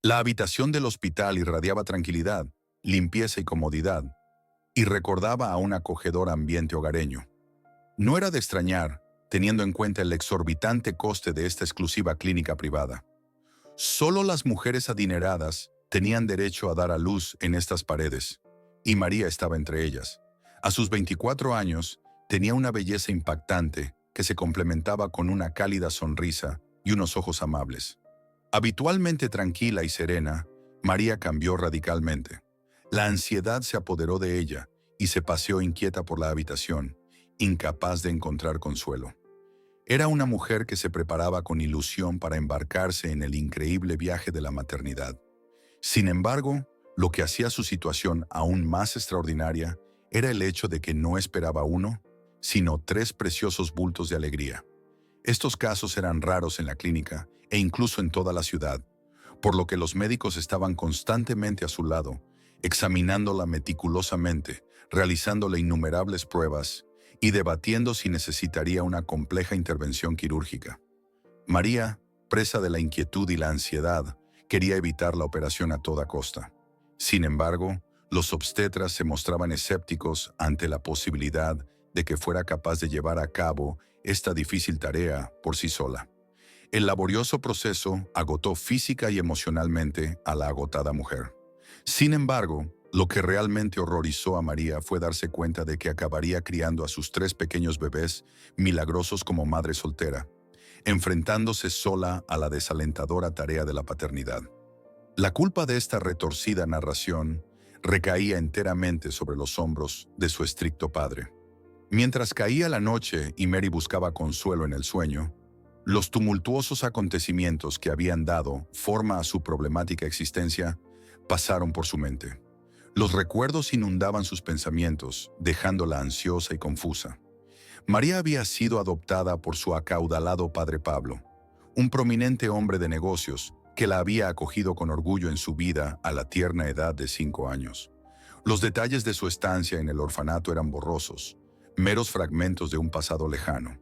La habitación del hospital irradiaba tranquilidad, limpieza y comodidad, y recordaba a un acogedor ambiente hogareño. No era de extrañar, teniendo en cuenta el exorbitante coste de esta exclusiva clínica privada. Solo las mujeres adineradas tenían derecho a dar a luz en estas paredes, y María estaba entre ellas. A sus 24 años, tenía una belleza impactante que se complementaba con una cálida sonrisa y unos ojos amables. Habitualmente tranquila y serena, María cambió radicalmente. La ansiedad se apoderó de ella y se paseó inquieta por la habitación, incapaz de encontrar consuelo. Era una mujer que se preparaba con ilusión para embarcarse en el increíble viaje de la maternidad. Sin embargo, lo que hacía su situación aún más extraordinaria era el hecho de que no esperaba uno, sino tres preciosos bultos de alegría. Estos casos eran raros en la clínica e incluso en toda la ciudad, por lo que los médicos estaban constantemente a su lado, examinándola meticulosamente, realizándole innumerables pruebas y debatiendo si necesitaría una compleja intervención quirúrgica. María, presa de la inquietud y la ansiedad, quería evitar la operación a toda costa. Sin embargo, los obstetras se mostraban escépticos ante la posibilidad de que fuera capaz de llevar a cabo esta difícil tarea por sí sola. El laborioso proceso agotó física y emocionalmente a la agotada mujer. Sin embargo, lo que realmente horrorizó a María fue darse cuenta de que acabaría criando a sus tres pequeños bebés milagrosos como madre soltera, enfrentándose sola a la desalentadora tarea de la paternidad. La culpa de esta retorcida narración recaía enteramente sobre los hombros de su estricto padre. Mientras caía la noche y Mary buscaba consuelo en el sueño, los tumultuosos acontecimientos que habían dado forma a su problemática existencia pasaron por su mente. Los recuerdos inundaban sus pensamientos, dejándola ansiosa y confusa. María había sido adoptada por su acaudalado padre Pablo, un prominente hombre de negocios que la había acogido con orgullo en su vida a la tierna edad de 5 años. Los detalles de su estancia en el orfanato eran borrosos, meros fragmentos de un pasado lejano.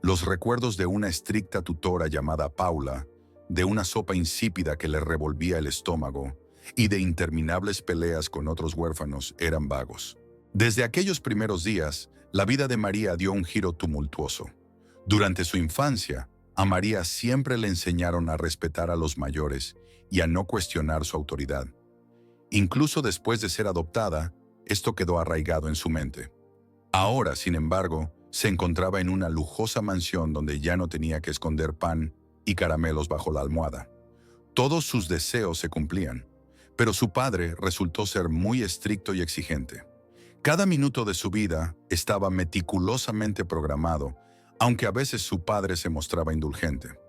Los recuerdos de una estricta tutora llamada Paula, de una sopa insípida que le revolvía el estómago y de interminables peleas con otros huérfanos eran vagos. Desde aquellos primeros días, la vida de María dio un giro tumultuoso. Durante su infancia, a María siempre le enseñaron a respetar a los mayores y a no cuestionar su autoridad. Incluso después de ser adoptada, esto quedó arraigado en su mente. Ahora, sin embargo, se encontraba en una lujosa mansión donde ya no tenía que esconder pan y caramelos bajo la almohada. Todos sus deseos se cumplían, pero su padre resultó ser muy estricto y exigente. Cada minuto de su vida estaba meticulosamente programado, aunque a veces su padre se mostraba indulgente.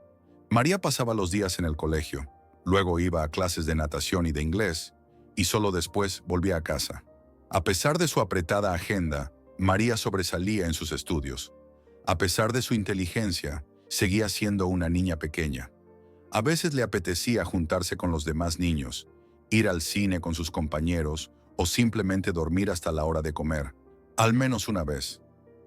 María pasaba los días en el colegio, luego iba a clases de natación y de inglés, y solo después volvía a casa. A pesar de su apretada agenda, María sobresalía en sus estudios. A pesar de su inteligencia, seguía siendo una niña pequeña. A veces le apetecía juntarse con los demás niños, ir al cine con sus compañeros o simplemente dormir hasta la hora de comer, al menos una vez.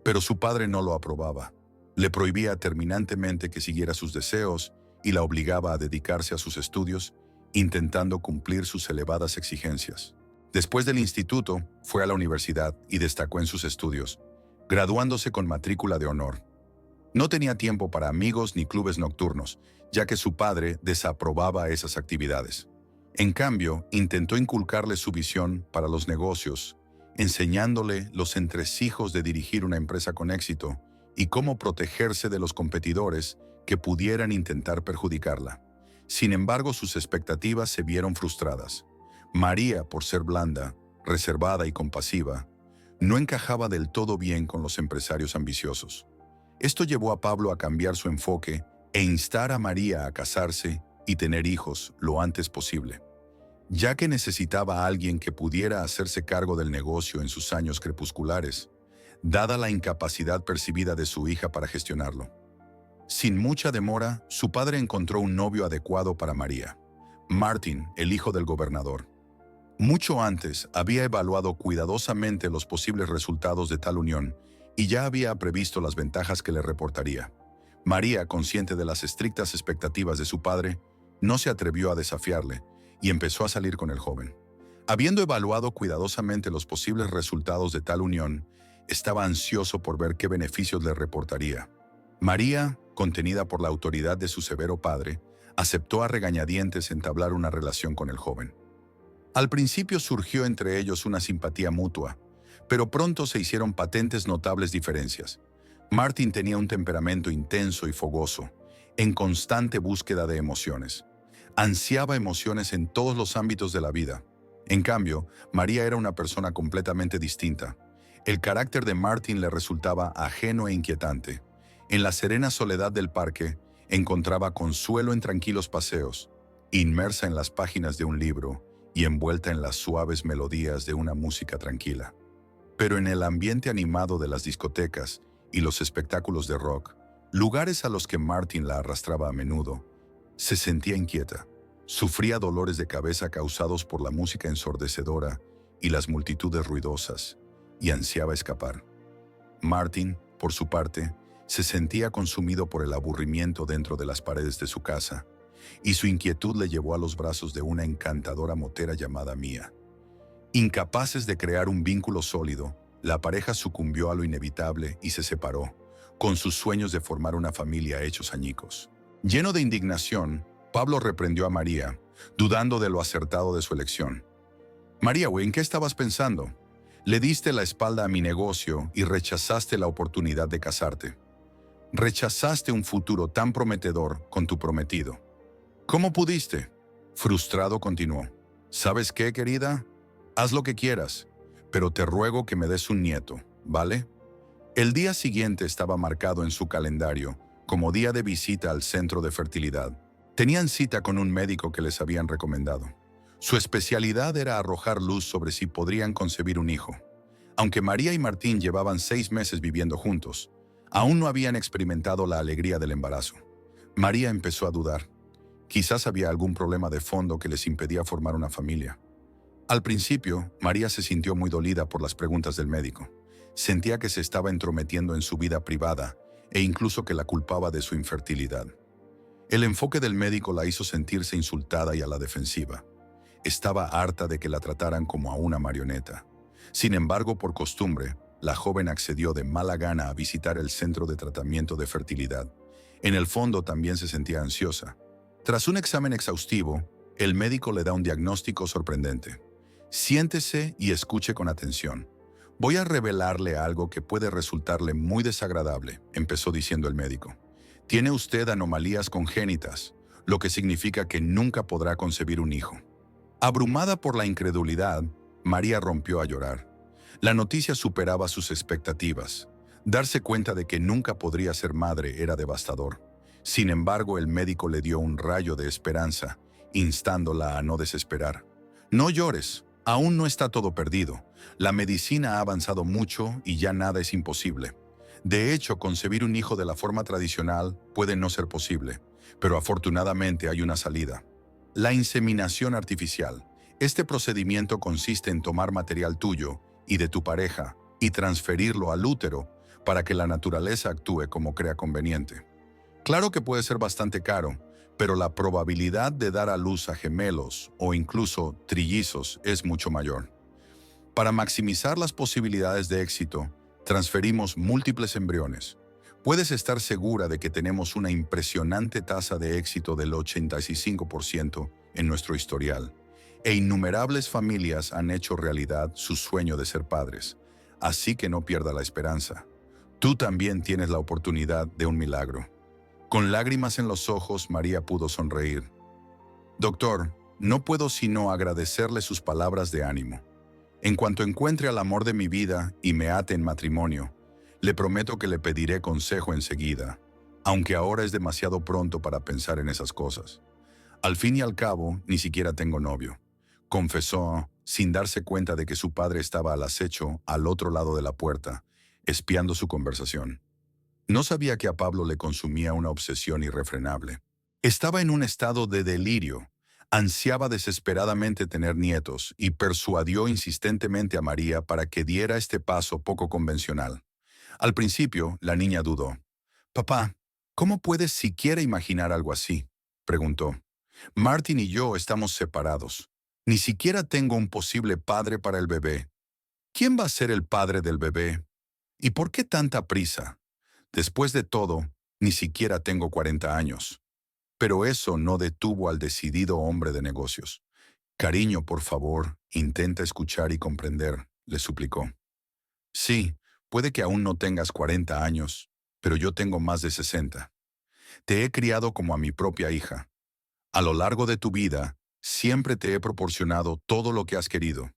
Pero su padre no lo aprobaba. Le prohibía terminantemente que siguiera sus deseos y la obligaba a dedicarse a sus estudios, intentando cumplir sus elevadas exigencias. Después del instituto, fue a la universidad y destacó en sus estudios, graduándose con matrícula de honor. No tenía tiempo para amigos ni clubes nocturnos, ya que su padre desaprobaba esas actividades. En cambio, intentó inculcarle su visión para los negocios, enseñándole los entresijos de dirigir una empresa con éxito y cómo protegerse de los competidores que pudieran intentar perjudicarla. Sin embargo, sus expectativas se vieron frustradas. María, por ser blanda, reservada y compasiva, no encajaba del todo bien con los empresarios ambiciosos. Esto llevó a Pablo a cambiar su enfoque e instar a María a casarse y tener hijos lo antes posible, ya que necesitaba a alguien que pudiera hacerse cargo del negocio en sus años crepusculares, dada la incapacidad percibida de su hija para gestionarlo. Sin mucha demora, su padre encontró un novio adecuado para María, Martin, el hijo del gobernador. Mucho antes había evaluado cuidadosamente los posibles resultados de tal unión y ya había previsto las ventajas que le reportaría. María, consciente de las estrictas expectativas de su padre, no se atrevió a desafiarle, y empezó a salir con el joven. Habiendo evaluado cuidadosamente los posibles resultados de tal unión, estaba ansioso por ver qué beneficios le reportaría. María, contenida por la autoridad de su severo padre, aceptó a regañadientes entablar una relación con el joven. Al principio surgió entre ellos una simpatía mutua, pero pronto se hicieron patentes notables diferencias. Martin tenía un temperamento intenso y fogoso, en constante búsqueda de emociones. Ansiaba emociones en todos los ámbitos de la vida. En cambio, María era una persona completamente distinta. El carácter de Martin le resultaba ajeno e inquietante. En la serena soledad del parque, encontraba consuelo en tranquilos paseos, inmersa en las páginas de un libro y envuelta en las suaves melodías de una música tranquila. Pero en el ambiente animado de las discotecas y los espectáculos de rock, lugares a los que Martin la arrastraba a menudo, se sentía inquieta. Sufría dolores de cabeza causados por la música ensordecedora y las multitudes ruidosas, y ansiaba escapar. Martin, por su parte, se sentía consumido por el aburrimiento dentro de las paredes de su casa, y su inquietud le llevó a los brazos de una encantadora motera llamada Mia. Incapaces de crear un vínculo sólido, la pareja sucumbió a lo inevitable y se separó, con sus sueños de formar una familia hechos añicos. Lleno de indignación, Pablo reprendió a María, dudando de lo acertado de su elección. «María, ¿en qué estabas pensando? Le diste la espalda a mi negocio y rechazaste la oportunidad de casarte. Rechazaste un futuro tan prometedor con tu prometido. ¿Cómo pudiste?» Frustrado continuó. «¿Sabes qué, querida? Haz lo que quieras, pero te ruego que me des un nieto, ¿vale?» El día siguiente estaba marcado en su calendario como día de visita al centro de fertilidad. Tenían cita con un médico que les habían recomendado. Su especialidad era arrojar luz sobre si podrían concebir un hijo. Aunque María y Martín llevaban 6 meses viviendo juntos, aún no habían experimentado la alegría del embarazo. María empezó a dudar. Quizás había algún problema de fondo que les impedía formar una familia. Al principio, María se sintió muy dolida por las preguntas del médico. Sentía que se estaba entrometiendo en su vida privada e incluso que la culpaba de su infertilidad. El enfoque del médico la hizo sentirse insultada y a la defensiva. Estaba harta de que la trataran como a una marioneta. Sin embargo, por costumbre, la joven accedió de mala gana a visitar el centro de tratamiento de fertilidad. En el fondo también se sentía ansiosa. Tras un examen exhaustivo, el médico le da un diagnóstico sorprendente. «Siéntese y escuche con atención. Voy a revelarle algo que puede resultarle muy desagradable», empezó diciendo el médico. «Tiene usted anomalías congénitas, lo que significa que nunca podrá concebir un hijo». Abrumada por la incredulidad, María rompió a llorar. La noticia superaba sus expectativas. Darse cuenta de que nunca podría ser madre era devastador. Sin embargo, el médico le dio un rayo de esperanza, instándola a no desesperar. «No llores, aún no está todo perdido. La medicina ha avanzado mucho y ya nada es imposible. De hecho, concebir un hijo de la forma tradicional puede no ser posible, pero afortunadamente hay una salida. La inseminación artificial. Este procedimiento consiste en tomar material tuyo y de tu pareja y transferirlo al útero para que la naturaleza actúe como crea conveniente. Claro que puede ser bastante caro, pero la probabilidad de dar a luz a gemelos o incluso trillizos es mucho mayor. Para maximizar las posibilidades de éxito, transferimos múltiples embriones. Puedes estar segura de que tenemos una impresionante tasa de éxito del 85% en nuestro historial, e innumerables familias han hecho realidad su sueño de ser padres, así que no pierda la esperanza. Tú también tienes la oportunidad de un milagro». Con lágrimas en los ojos, María pudo sonreír. «Doctor, no puedo sino agradecerle sus palabras de ánimo. En cuanto encuentre al amor de mi vida y me ate en matrimonio, le prometo que le pediré consejo enseguida, aunque ahora es demasiado pronto para pensar en esas cosas. Al fin y al cabo, ni siquiera tengo novio», confesó, sin darse cuenta de que su padre estaba al acecho al otro lado de la puerta, espiando su conversación. No sabía que a Pablo le consumía una obsesión irrefrenable. Estaba en un estado de delirio. Ansiaba desesperadamente tener nietos y persuadió insistentemente a María para que diera este paso poco convencional. Al principio, la niña dudó. «Papá, ¿cómo puedes siquiera imaginar algo así?», preguntó. Martin y yo estamos separados. Ni siquiera tengo un posible padre para el bebé. ¿Quién va a ser el padre del bebé? ¿Y por qué tanta prisa? Después de todo, ni siquiera tengo 40 años. Pero eso no detuvo al decidido hombre de negocios. Cariño, por favor, intenta escuchar y comprender, le suplicó. Sí, puede que aún no tengas 40 años, pero yo tengo más de 60. Te he criado como a mi propia hija. A lo largo de tu vida, siempre te he proporcionado todo lo que has querido,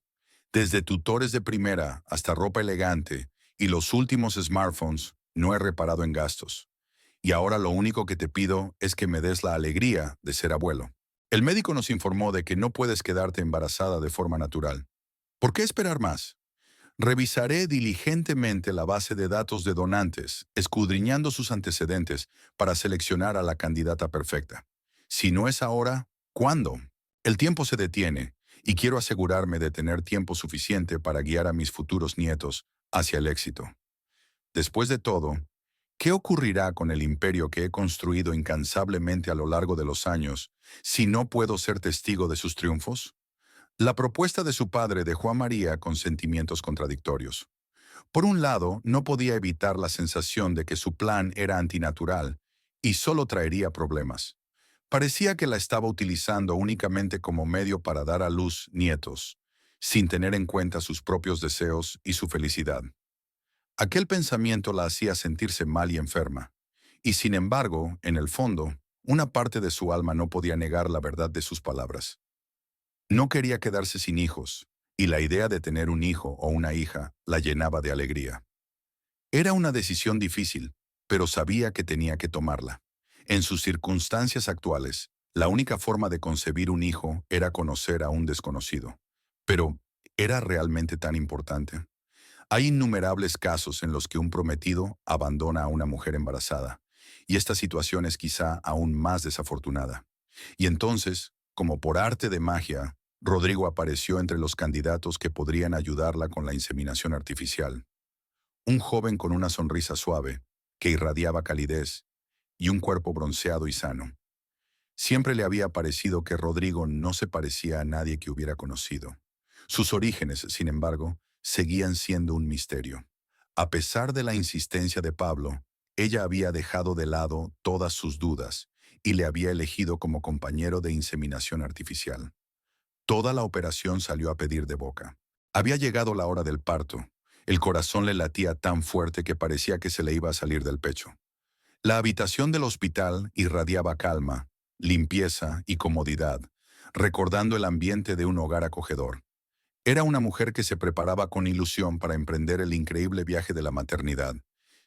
desde tutores de primera hasta ropa elegante y los últimos smartphones, no he reparado en gastos. Y ahora lo único que te pido es que me des la alegría de ser abuelo. El médico nos informó de que no puedes quedarte embarazada de forma natural. ¿Por qué esperar más? Revisaré diligentemente la base de datos de donantes, escudriñando sus antecedentes para seleccionar a la candidata perfecta. Si no es ahora, ¿cuándo? El tiempo se detiene y quiero asegurarme de tener tiempo suficiente para guiar a mis futuros nietos hacia el éxito. Después de todo, ¿qué ocurrirá con el imperio que he construido incansablemente a lo largo de los años si no puedo ser testigo de sus triunfos? La propuesta de su padre dejó a María con sentimientos contradictorios. Por un lado, no podía evitar la sensación de que su plan era antinatural y solo traería problemas. Parecía que la estaba utilizando únicamente como medio para dar a luz nietos, sin tener en cuenta sus propios deseos y su felicidad. Aquel pensamiento la hacía sentirse mal y enferma, y sin embargo, en el fondo, una parte de su alma no podía negar la verdad de sus palabras. No quería quedarse sin hijos, y la idea de tener un hijo o una hija la llenaba de alegría. Era una decisión difícil, pero sabía que tenía que tomarla. En sus circunstancias actuales, la única forma de concebir un hijo era conocer a un desconocido. Pero, ¿era realmente tan importante? Hay innumerables casos en los que un prometido abandona a una mujer embarazada, y esta situación es quizá aún más desafortunada. Y entonces, como por arte de magia, Rodrigo apareció entre los candidatos que podrían ayudarla con la inseminación artificial. Un joven con una sonrisa suave, que irradiaba calidez, y un cuerpo bronceado y sano. Siempre le había parecido que Rodrigo no se parecía a nadie que hubiera conocido. Sus orígenes, sin embargo, seguían siendo un misterio. A pesar de la insistencia de Pablo, ella había dejado de lado todas sus dudas y le había elegido como compañero de inseminación artificial. Toda la operación salió a pedir de boca. Había llegado la hora del parto. El corazón le latía tan fuerte que parecía que se le iba a salir del pecho. La habitación del hospital irradiaba calma, limpieza y comodidad, recordando el ambiente de un hogar acogedor. Era una mujer que se preparaba con ilusión para emprender el increíble viaje de la maternidad.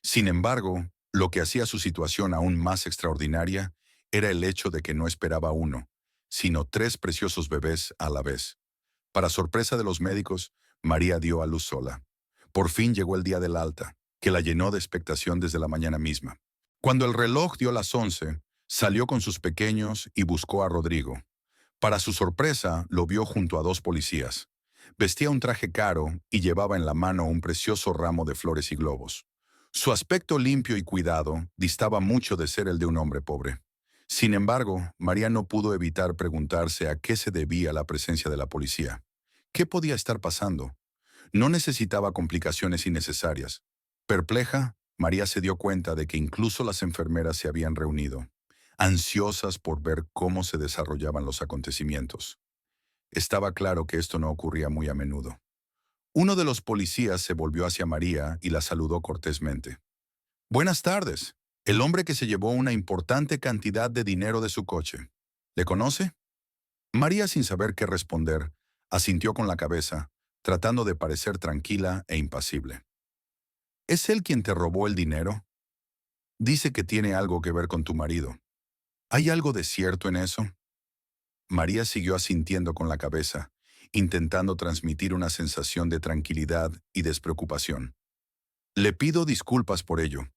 Sin embargo, lo que hacía su situación aún más extraordinaria era el hecho de que no esperaba uno, sino tres preciosos bebés a la vez. Para sorpresa de los médicos, María dio a luz sola. Por fin llegó el día del alta, que la llenó de expectación desde la mañana misma. Cuando el reloj dio las 11, salió con sus pequeños y buscó a Rodrigo. Para su sorpresa, lo vio junto a dos policías. Vestía un traje caro y llevaba en la mano un precioso ramo de flores y globos. Su aspecto limpio y cuidado distaba mucho de ser el de un hombre pobre. Sin embargo, María no pudo evitar preguntarse a qué se debía la presencia de la policía. ¿Qué podía estar pasando? No necesitaba complicaciones innecesarias. Perpleja, María se dio cuenta de que incluso las enfermeras se habían reunido, ansiosas por ver cómo se desarrollaban los acontecimientos. Estaba claro que esto no ocurría muy a menudo. Uno de los policías se volvió hacia María y la saludó cortésmente. Buenas tardes. El hombre que se llevó una importante cantidad de dinero de su coche. ¿Le conoce? María, sin saber qué responder, asintió con la cabeza, tratando de parecer tranquila e impasible. ¿Es él quien te robó el dinero? Dice que tiene algo que ver con tu marido. ¿Hay algo de cierto en eso? María siguió asintiendo con la cabeza, intentando transmitir una sensación de tranquilidad y despreocupación. Le pido disculpas por ello.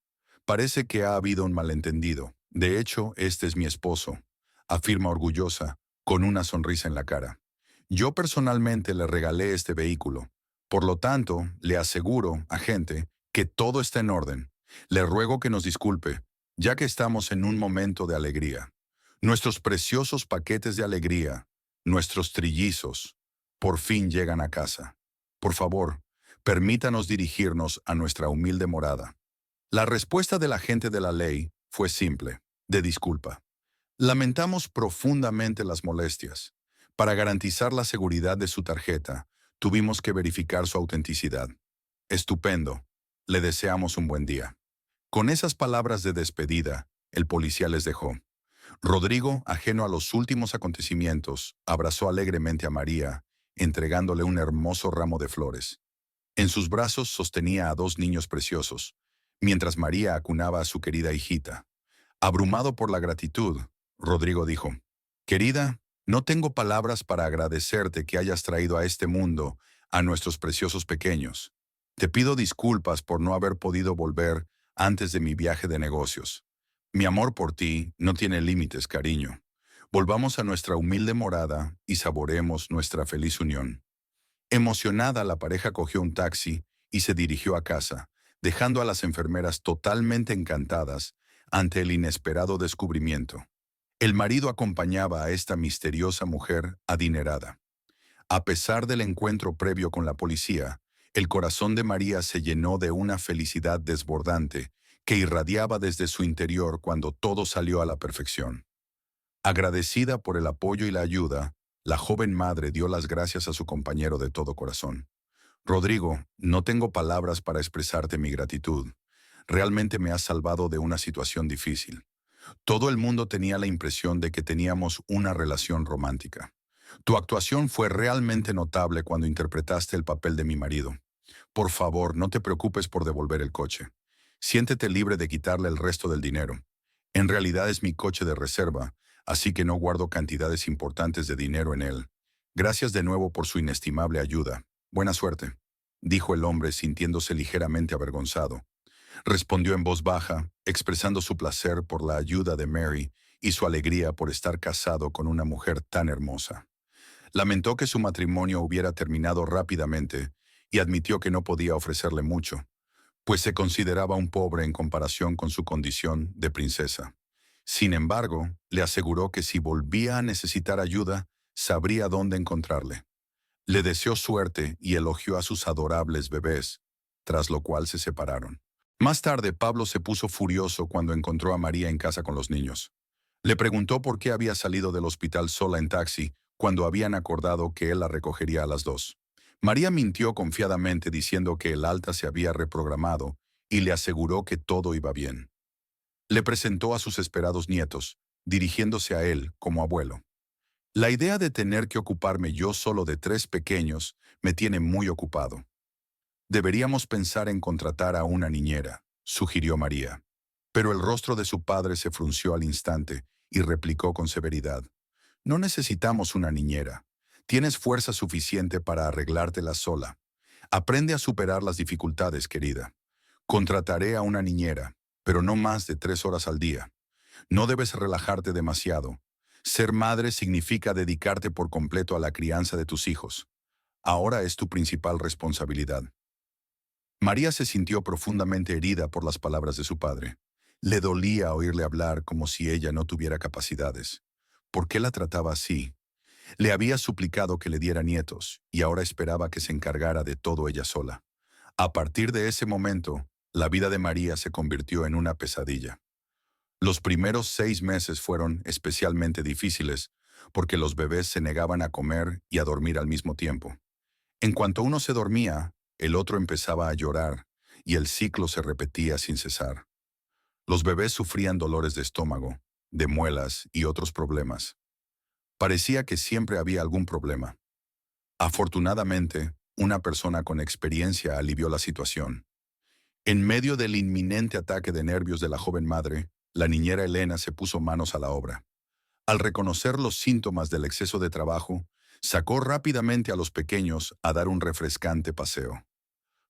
Parece que ha habido un malentendido. De hecho, este es mi esposo, afirma orgullosa, con una sonrisa en la cara. Yo personalmente le regalé este vehículo. Por lo tanto, le aseguro, agente, que todo está en orden. Le ruego que nos disculpe, ya que estamos en un momento de alegría. Nuestros preciosos paquetes de alegría, nuestros trillizos, por fin llegan a casa. Por favor, permítanos dirigirnos a nuestra humilde morada. La respuesta del agente de la ley fue simple, de disculpa. Lamentamos profundamente las molestias. Para garantizar la seguridad de su tarjeta, tuvimos que verificar su autenticidad. Estupendo. Le deseamos un buen día. Con esas palabras de despedida, el policía les dejó. Rodrigo, ajeno a los últimos acontecimientos, abrazó alegremente a María, entregándole un hermoso ramo de flores. En sus brazos sostenía a dos niños preciosos, mientras María acunaba a su querida hijita. Abrumado por la gratitud, Rodrigo dijo, «Querida, no tengo palabras para agradecerte que hayas traído a este mundo a nuestros preciosos pequeños. Te pido disculpas por no haber podido volver antes de mi viaje de negocios. Mi amor por ti no tiene límites, cariño. Volvamos a nuestra humilde morada y saboreemos nuestra feliz unión». Emocionada, la pareja cogió un taxi y se dirigió a casa, dejando a las enfermeras totalmente encantadas ante el inesperado descubrimiento. El marido acompañaba a esta misteriosa mujer adinerada. A pesar del encuentro previo con la policía, el corazón de María se llenó de una felicidad desbordante que irradiaba desde su interior cuando todo salió a la perfección. Agradecida por el apoyo y la ayuda, la joven madre dio las gracias a su compañero de todo corazón. «Rodrigo, no tengo palabras para expresarte mi gratitud. Realmente me has salvado de una situación difícil. Todo el mundo tenía la impresión de que teníamos una relación romántica. Tu actuación fue realmente notable cuando interpretaste el papel de mi marido. Por favor, no te preocupes por devolver el coche. Siéntete libre de quitarle el resto del dinero. En realidad es mi coche de reserva, así que no guardo cantidades importantes de dinero en él. Gracias de nuevo por su inestimable ayuda. Buena suerte», dijo el hombre sintiéndose ligeramente avergonzado. Respondió en voz baja, expresando su placer por la ayuda de Mary y su alegría por estar casado con una mujer tan hermosa. Lamentó que su matrimonio hubiera terminado rápidamente y admitió que no podía ofrecerle mucho, pues se consideraba un pobre en comparación con su condición de princesa. Sin embargo, le aseguró que si volvía a necesitar ayuda, sabría dónde encontrarle. Le deseó suerte y elogió a sus adorables bebés, tras lo cual se separaron. Más tarde, Pablo se puso furioso cuando encontró a María en casa con los niños. Le preguntó por qué había salido del hospital sola en taxi cuando habían acordado que él la recogería a las 2. María mintió confiadamente diciendo que el alta se había reprogramado y le aseguró que todo iba bien. Le presentó a sus esperados nietos, dirigiéndose a él como abuelo. «La idea de tener que ocuparme yo solo de 3 pequeños me tiene muy ocupado. Deberíamos pensar en contratar a una niñera», sugirió María. Pero el rostro de su padre se frunció al instante y replicó con severidad, «No necesitamos una niñera. Tienes fuerza suficiente para arreglártela sola. Aprende a superar las dificultades, querida. Contrataré a una niñera, pero no más de 3 horas al día. No debes relajarte demasiado. Ser madre significa dedicarte por completo a la crianza de tus hijos. Ahora es tu principal responsabilidad». María se sintió profundamente herida por las palabras de su padre. Le dolía oírle hablar como si ella no tuviera capacidades. ¿Por qué la trataba así? Le había suplicado que le diera nietos y ahora esperaba que se encargara de todo ella sola. A partir de ese momento, la vida de María se convirtió en una pesadilla. Los primeros 6 meses fueron especialmente difíciles porque los bebés se negaban a comer y a dormir al mismo tiempo. En cuanto uno se dormía, el otro empezaba a llorar y el ciclo se repetía sin cesar. Los bebés sufrían dolores de estómago, de muelas y otros problemas. Parecía que siempre había algún problema. Afortunadamente, una persona con experiencia alivió la situación. En medio del inminente ataque de nervios de la joven madre, la niñera Elena se puso manos a la obra. Al reconocer los síntomas del exceso de trabajo, sacó rápidamente a los pequeños a dar un refrescante paseo.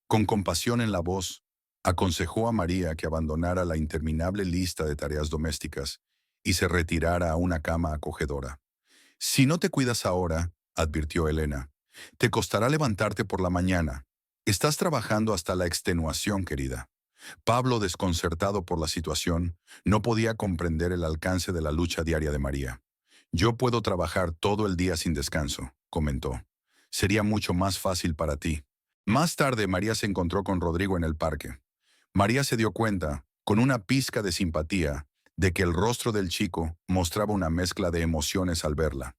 Con compasión en la voz, aconsejó a María que abandonara la interminable lista de tareas domésticas y se retirara a una cama acogedora. «Si no te cuidas ahora», advirtió Elena, «te costará levantarte por la mañana. Estás trabajando hasta la extenuación, querida. Pablo, desconcertado por la situación, no podía comprender el alcance de la lucha diaria de María. Yo puedo trabajar todo el día sin descanso, comentó. Sería mucho más fácil para ti. Más tarde, María se encontró con Rodrigo en el parque. María se dio cuenta, con una pizca de simpatía, de que el rostro del chico mostraba una mezcla de emociones al verla,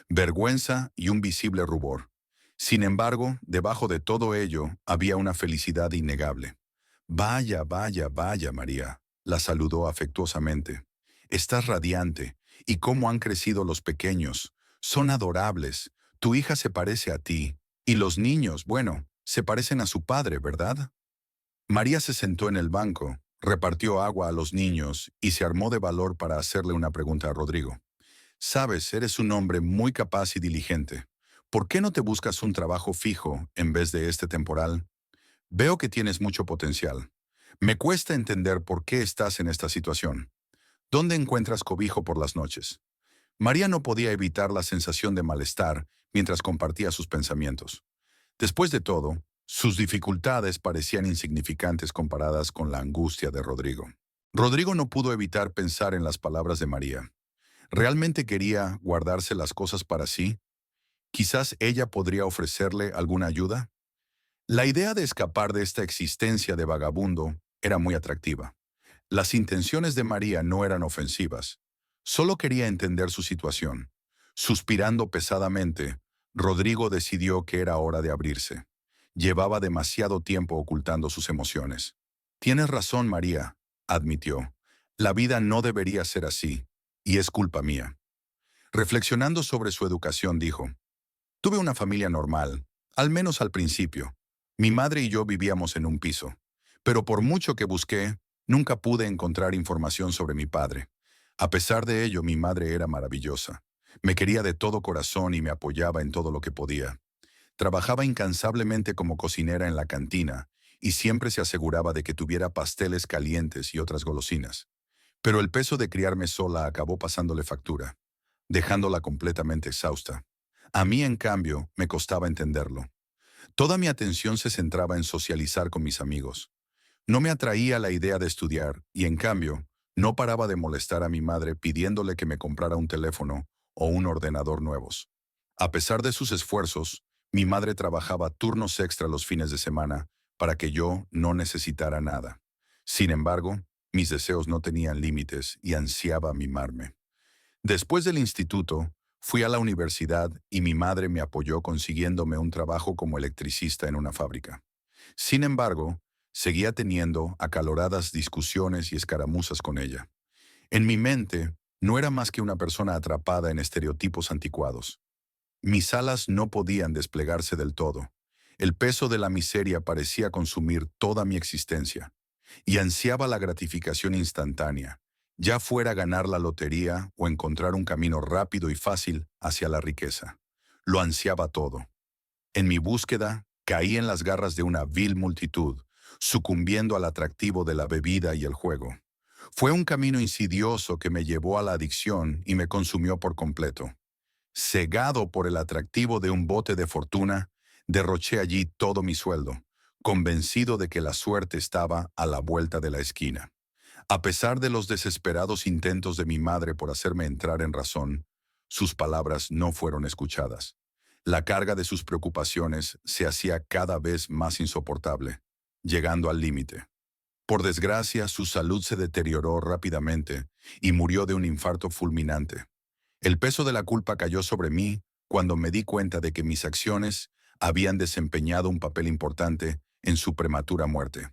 vergüenza y un visible rubor. Sin embargo, debajo de todo ello había una felicidad innegable. Vaya, vaya, vaya, María, la saludó afectuosamente. Estás radiante, y cómo han crecido los pequeños. Son adorables. Tu hija se parece a ti. Y los niños, bueno, se parecen a su padre, ¿verdad? María se sentó en el banco, repartió agua a los niños y se armó de valor para hacerle una pregunta a Rodrigo. Sabes, eres un hombre muy capaz y diligente. ¿Por qué no te buscas un trabajo fijo en vez de este temporal? Veo que tienes mucho potencial. Me cuesta entender por qué estás en esta situación. ¿Dónde encuentras cobijo por las noches? María no podía evitar la sensación de malestar mientras compartía sus pensamientos. Después de todo, sus dificultades parecían insignificantes comparadas con la angustia de Rodrigo. Rodrigo no pudo evitar pensar en las palabras de María. ¿Realmente quería guardarse las cosas para sí? Quizás ella podría ofrecerle alguna ayuda. La idea de escapar de esta existencia de vagabundo era muy atractiva. Las intenciones de María no eran ofensivas. Solo quería entender su situación. Suspirando pesadamente, Rodrigo decidió que era hora de abrirse. Llevaba demasiado tiempo ocultando sus emociones. Tienes razón, María, admitió. La vida no debería ser así, y es culpa mía. Reflexionando sobre su educación, dijo, tuve una familia normal, al menos al principio. Mi madre y yo vivíamos en un piso, pero por mucho que busqué, nunca pude encontrar información sobre mi padre. A pesar de ello, mi madre era maravillosa. Me quería de todo corazón y me apoyaba en todo lo que podía. Trabajaba incansablemente como cocinera en la cantina y siempre se aseguraba de que tuviera pasteles calientes y otras golosinas. Pero el peso de criarme sola acabó pasándole factura, dejándola completamente exhausta. A mí, en cambio, me costaba entenderlo. Toda mi atención se centraba en socializar con mis amigos. No me atraía la idea de estudiar y, en cambio, no paraba de molestar a mi madre pidiéndole que me comprara un teléfono o un ordenador nuevos. A pesar de sus esfuerzos, mi madre trabajaba turnos extra los fines de semana para que yo no necesitara nada. Sin embargo, mis deseos no tenían límites y ansiaba mimarme. Después del instituto, fui a la universidad y mi madre me apoyó consiguiéndome un trabajo como electricista en una fábrica. Sin embargo, seguía teniendo acaloradas discusiones y escaramuzas con ella. En mi mente, no era más que una persona atrapada en estereotipos anticuados. Mis alas no podían desplegarse del todo. El peso de la miseria parecía consumir toda mi existencia, y ansiaba la gratificación instantánea, ya fuera ganar la lotería o encontrar un camino rápido y fácil hacia la riqueza. Lo ansiaba todo. En mi búsqueda, caí en las garras de una vil multitud, sucumbiendo al atractivo de la bebida y el juego. Fue un camino insidioso que me llevó a la adicción y me consumió por completo. Cegado por el atractivo de un bote de fortuna, derroché allí todo mi sueldo, convencido de que la suerte estaba a la vuelta de la esquina. A pesar de los desesperados intentos de mi madre por hacerme entrar en razón, sus palabras no fueron escuchadas. La carga de sus preocupaciones se hacía cada vez más insoportable, llegando al límite. Por desgracia, su salud se deterioró rápidamente y murió de un infarto fulminante. El peso de la culpa cayó sobre mí cuando me di cuenta de que mis acciones habían desempeñado un papel importante en su prematura muerte.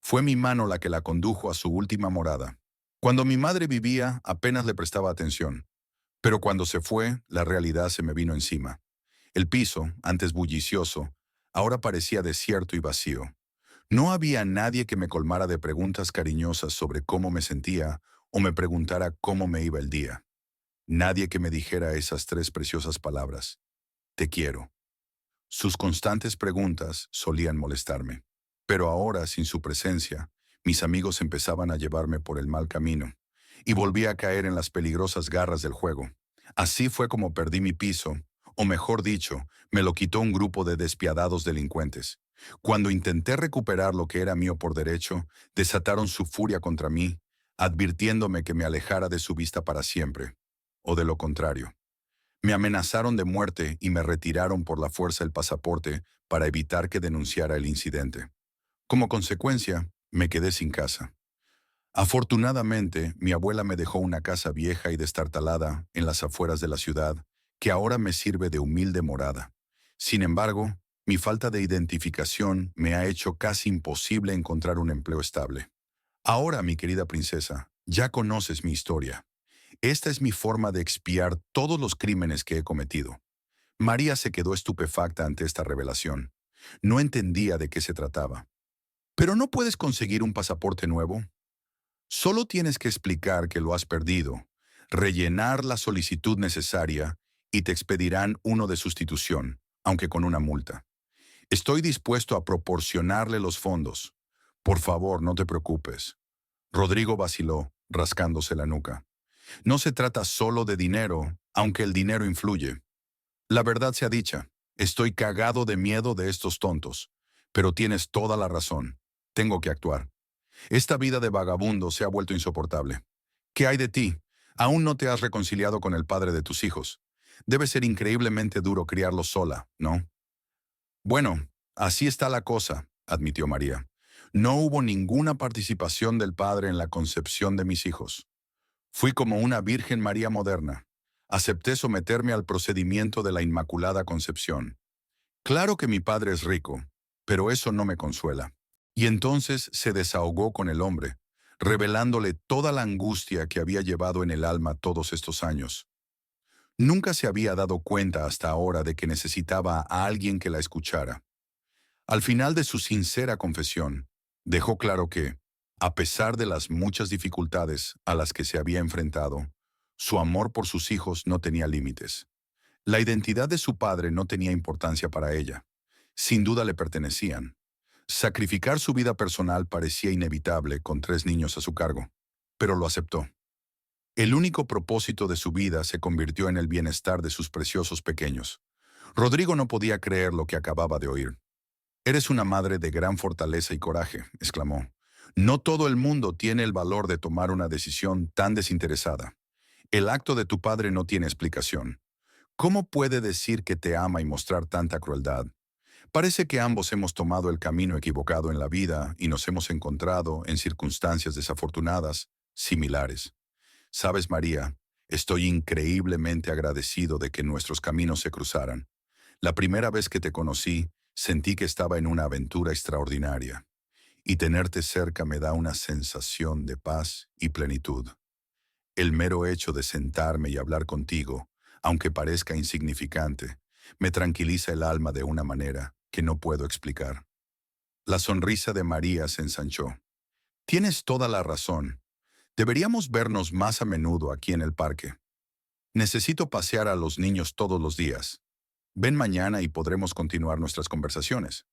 Fue mi mano la que la condujo a su última morada. Cuando mi madre vivía, apenas le prestaba atención, pero cuando se fue, la realidad se me vino encima. El piso, antes bullicioso, ahora parecía desierto y vacío. No había nadie que me colmara de preguntas cariñosas sobre cómo me sentía o me preguntara cómo me iba el día. Nadie que me dijera esas tres preciosas palabras: te quiero. Sus constantes preguntas solían molestarme. Pero ahora, sin su presencia, mis amigos empezaban a llevarme por el mal camino y volví a caer en las peligrosas garras del juego. Así fue como perdí mi piso, o mejor dicho, me lo quitó un grupo de despiadados delincuentes. Cuando intenté recuperar lo que era mío por derecho, desataron su furia contra mí, advirtiéndome que me alejara de su vista para siempre, o de lo contrario. Me amenazaron de muerte y me retiraron por la fuerza el pasaporte para evitar que denunciara el incidente. Como consecuencia, me quedé sin casa. Afortunadamente, mi abuela me dejó una casa vieja y destartalada en las afueras de la ciudad, que ahora me sirve de humilde morada. Sin embargo, mi falta de identificación me ha hecho casi imposible encontrar un empleo estable. Ahora, mi querida princesa, ya conoces mi historia. Esta es mi forma de expiar todos los crímenes que he cometido. María se quedó estupefacta ante esta revelación. No entendía de qué se trataba. ¿Pero no puedes conseguir un pasaporte nuevo? Solo tienes que explicar que lo has perdido, rellenar la solicitud necesaria y te expedirán uno de sustitución, aunque con una multa. Estoy dispuesto a proporcionarle los fondos. Por favor, no te preocupes. Rodrigo vaciló, rascándose la nuca. No se trata solo de dinero, aunque el dinero influye. La verdad sea dicha, estoy cagado de miedo de estos tontos. Pero tienes toda la razón. Tengo que actuar. Esta vida de vagabundo se ha vuelto insoportable. ¿Qué hay de ti? Aún no te has reconciliado con el padre de tus hijos. Debe ser increíblemente duro criarlos sola, ¿no? Bueno, así está la cosa, admitió María. No hubo ninguna participación del padre en la concepción de mis hijos. Fui como una Virgen María moderna. Acepté someterme al procedimiento de la Inmaculada Concepción. Claro que mi padre es rico, pero eso no me consuela. Y entonces se desahogó con el hombre, revelándole toda la angustia que había llevado en el alma todos estos años. Nunca se había dado cuenta hasta ahora de que necesitaba a alguien que la escuchara. Al final de su sincera confesión, dejó claro que, a pesar de las muchas dificultades a las que se había enfrentado, su amor por sus hijos no tenía límites. La identidad de su padre no tenía importancia para ella. Sin duda le pertenecían. Sacrificar su vida personal parecía inevitable con 3 niños a su cargo, pero lo aceptó. El único propósito de su vida se convirtió en el bienestar de sus preciosos pequeños. Rodrigo no podía creer lo que acababa de oír. «Eres una madre de gran fortaleza y coraje», exclamó. «No todo el mundo tiene el valor de tomar una decisión tan desinteresada. El acto de tu padre no tiene explicación. ¿Cómo puede decir que te ama y mostrar tanta crueldad? Parece que ambos hemos tomado el camino equivocado en la vida y nos hemos encontrado en circunstancias desafortunadas, similares. Sabes, María, estoy increíblemente agradecido de que nuestros caminos se cruzaran. La primera vez que te conocí, sentí que estaba en una aventura extraordinaria, y tenerte cerca me da una sensación de paz y plenitud. El mero hecho de sentarme y hablar contigo, aunque parezca insignificante, me tranquiliza el alma de una manera que no puedo explicar. La sonrisa de María se ensanchó. Tienes toda la razón. Deberíamos vernos más a menudo aquí en el parque. Necesito pasear a los niños todos los días. Ven mañana y podremos continuar nuestras conversaciones.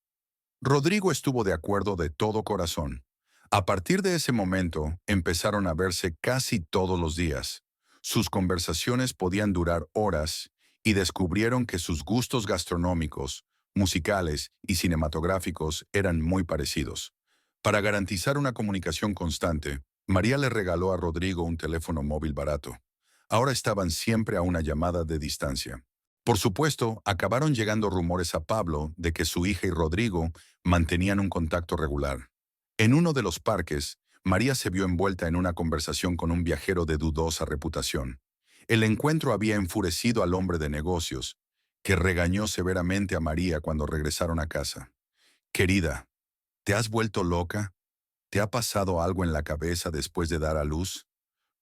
Rodrigo estuvo de acuerdo de todo corazón. A partir de ese momento, empezaron a verse casi todos los días. Sus conversaciones podían durar horas y descubrieron que sus gustos gastronómicos, musicales y cinematográficos eran muy parecidos. Para garantizar una comunicación constante, María le regaló a Rodrigo un teléfono móvil barato. Ahora estaban siempre a una llamada de distancia. Por supuesto, acabaron llegando rumores a Pablo de que su hija y Rodrigo mantenían un contacto regular. En uno de los parques, María se vio envuelta en una conversación con un viajero de dudosa reputación. El encuentro había enfurecido al hombre de negocios, que regañó severamente a María cuando regresaron a casa. «Querida, ¿te has vuelto loca? ¿Te ha pasado algo en la cabeza después de dar a luz?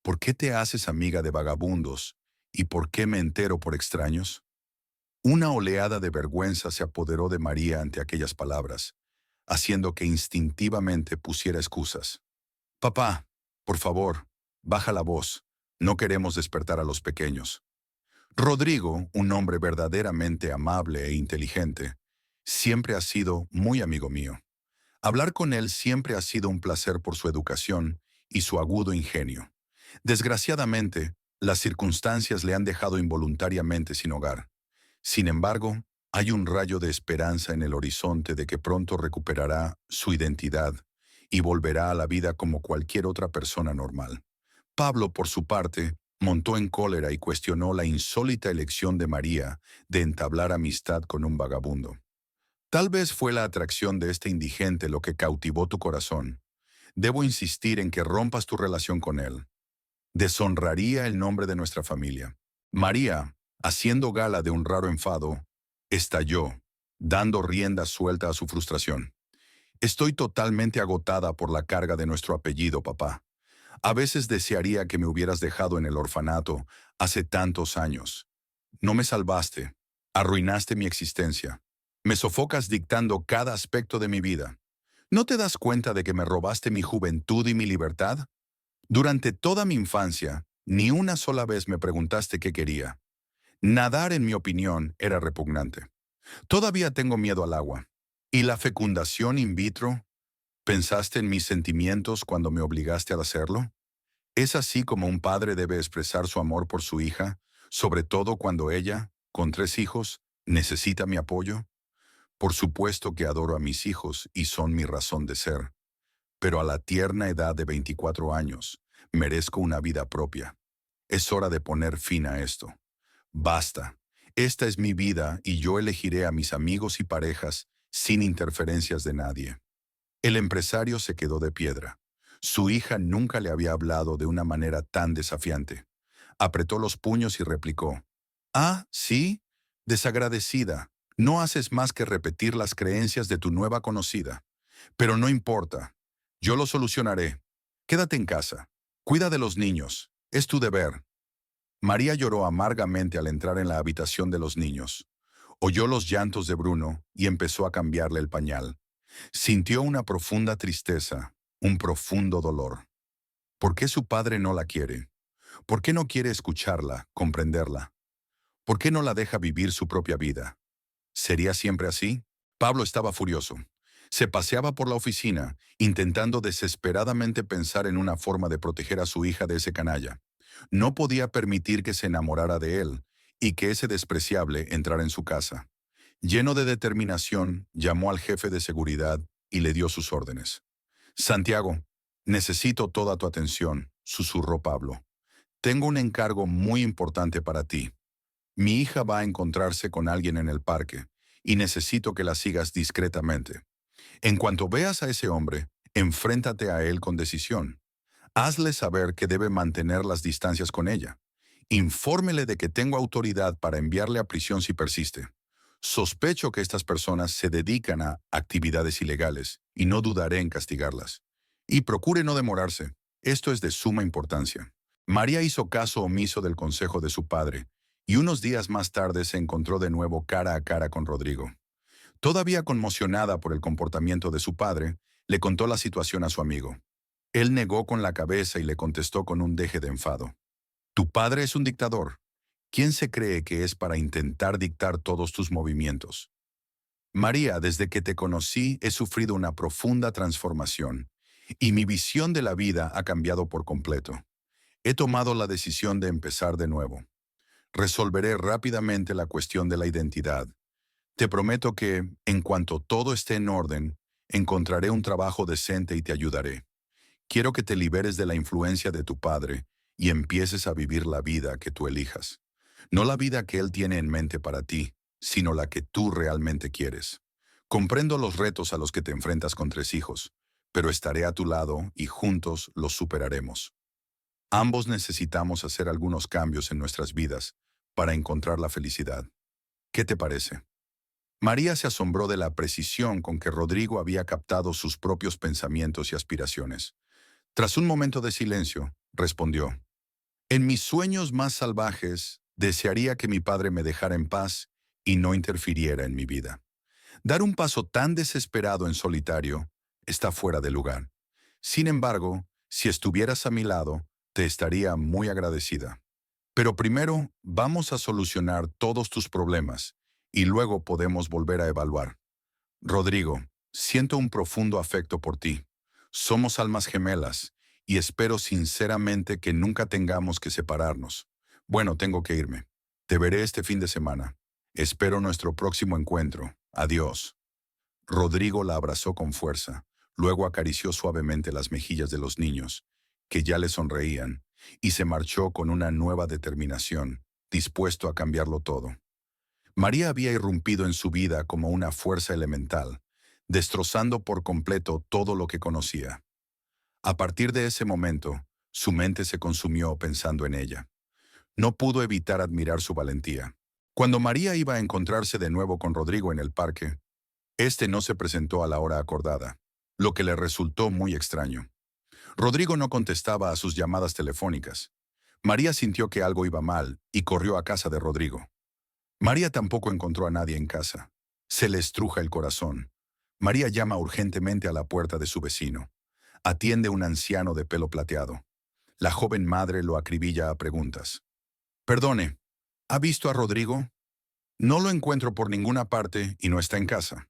¿Por qué te haces amiga de vagabundos? ¿Y por qué me entero por extraños?» Una oleada de vergüenza se apoderó de María ante aquellas palabras, haciendo que instintivamente pusiera excusas. «Papá, por favor, baja la voz. No queremos despertar a los pequeños». Rodrigo, un hombre verdaderamente amable e inteligente, siempre ha sido muy amigo mío. Hablar con él siempre ha sido un placer por su educación y su agudo ingenio. Desgraciadamente, las circunstancias le han dejado involuntariamente sin hogar. Sin embargo, Hay un rayo de esperanza en el horizonte de que pronto recuperará su identidad y volverá a la vida como cualquier otra persona normal. Pablo, por su parte, montó en cólera y cuestionó la insólita elección de María de entablar amistad con un vagabundo. Tal vez fue la atracción de este indigente lo que cautivó tu corazón. Debo insistir en que rompas tu relación con él. Deshonraría el nombre de nuestra familia. María, haciendo gala de un raro enfado, estalló, dando rienda suelta a su frustración. Estoy totalmente agotada por la carga de nuestro apellido, papá. A veces desearía que me hubieras dejado en el orfanato hace tantos años. No me salvaste, arruinaste mi existencia. Me sofocas dictando cada aspecto de mi vida. ¿No te das cuenta de que me robaste mi juventud y mi libertad? Durante toda mi infancia, ni una sola vez me preguntaste qué quería. Nadar, en mi opinión, era repugnante. Todavía tengo miedo al agua. ¿Y la fecundación in vitro? ¿Pensaste en mis sentimientos cuando me obligaste a hacerlo? ¿Es así como un padre debe expresar su amor por su hija, sobre todo cuando ella, con 3 hijos, necesita mi apoyo? Por supuesto que adoro a mis hijos y son mi razón de ser, pero a la tierna edad de 24 años, merezco una vida propia. Es hora de poner fin a esto. Basta. Esta es mi vida y yo elegiré a mis amigos y parejas sin interferencias de nadie. El empresario se quedó de piedra. Su hija nunca le había hablado de una manera tan desafiante. Apretó los puños y replicó: «Ah, sí, desagradecida. No haces más que repetir las creencias de tu nueva conocida. Pero no importa. Yo lo solucionaré. Quédate en casa. Cuida de los niños. Es tu deber». María lloró amargamente al entrar en la habitación de los niños. Oyó los llantos de Bruno y empezó a cambiarle el pañal. Sintió una profunda tristeza, un profundo dolor. ¿Por qué su padre no la quiere? ¿Por qué no quiere escucharla, comprenderla? ¿Por qué no la deja vivir su propia vida? ¿Sería siempre así? Pablo estaba furioso. Se paseaba por la oficina, intentando desesperadamente pensar en una forma de proteger a su hija de ese canalla. No podía permitir que se enamorara de él y que ese despreciable entrara en su casa. Lleno de determinación, llamó al jefe de seguridad y le dio sus órdenes. «Santiago, necesito toda tu atención», susurró Pablo. «Tengo un encargo muy importante para ti. Mi hija va a encontrarse con alguien en el parque y necesito que la sigas discretamente. En cuanto veas a ese hombre, enfréntate a él con decisión. Hazle saber que debe mantener las distancias con ella. Infórmele de que tengo autoridad para enviarle a prisión si persiste. Sospecho que estas personas se dedican a actividades ilegales y no dudaré en castigarlas. Y procure no demorarse. Esto es de suma importancia». María hizo caso omiso del consejo de su padre y unos días más tarde se encontró de nuevo cara a cara con Rodrigo. Todavía conmocionada por el comportamiento de su padre, le contó la situación a su amigo. Él negó con la cabeza y le contestó con un deje de enfado. «Tu padre es un dictador. ¿Quién se cree que es para intentar dictar todos tus movimientos? María, desde que te conocí he sufrido una profunda transformación y mi visión de la vida ha cambiado por completo. He tomado la decisión de empezar de nuevo. Resolveré rápidamente la cuestión de la identidad. Te prometo que, en cuanto todo esté en orden, encontraré un trabajo decente y te ayudaré. Quiero que te liberes de la influencia de tu padre y empieces a vivir la vida que tú elijas. No la vida que él tiene en mente para ti, sino la que tú realmente quieres. Comprendo los retos a los que te enfrentas con 3 hijos, pero estaré a tu lado y juntos los superaremos. Ambos necesitamos hacer algunos cambios en nuestras vidas para encontrar la felicidad. ¿Qué te parece? María se asombró de la precisión con que Rodrigo había captado sus propios pensamientos y aspiraciones. Tras un momento de silencio, respondió: «En mis sueños más salvajes, desearía que mi padre me dejara en paz y no interfiriera en mi vida. Dar un paso tan desesperado en solitario está fuera de lugar. Sin embargo, si estuvieras a mi lado, te estaría muy agradecida. Pero primero vamos a solucionar todos tus problemas y luego podemos volver a evaluar. Rodrigo, siento un profundo afecto por ti. Somos almas gemelas y espero sinceramente que nunca tengamos que separarnos. Bueno, tengo que irme. Te veré este fin de semana. Espero nuestro próximo encuentro. Adiós. Rodrigo la abrazó con fuerza, luego acarició suavemente las mejillas de los niños, que ya le sonreían, y se marchó con una nueva determinación, dispuesto a cambiarlo todo. María había irrumpido en su vida como una fuerza elemental, destrozando por completo todo lo que conocía. A partir de ese momento, su mente se consumió pensando en ella. No pudo evitar admirar su valentía. Cuando María iba a encontrarse de nuevo con Rodrigo en el parque, este no se presentó a la hora acordada, lo que le resultó muy extraño. Rodrigo no contestaba a sus llamadas telefónicas. María sintió que algo iba mal y corrió a casa de Rodrigo. María tampoco encontró a nadie en casa. Se le estruja el corazón. María llama urgentemente a la puerta de su vecino. Atiende un anciano de pelo plateado. La joven madre lo acribilla a preguntas. Perdone, ¿ha visto a Rodrigo? No lo encuentro por ninguna parte y no está en casa.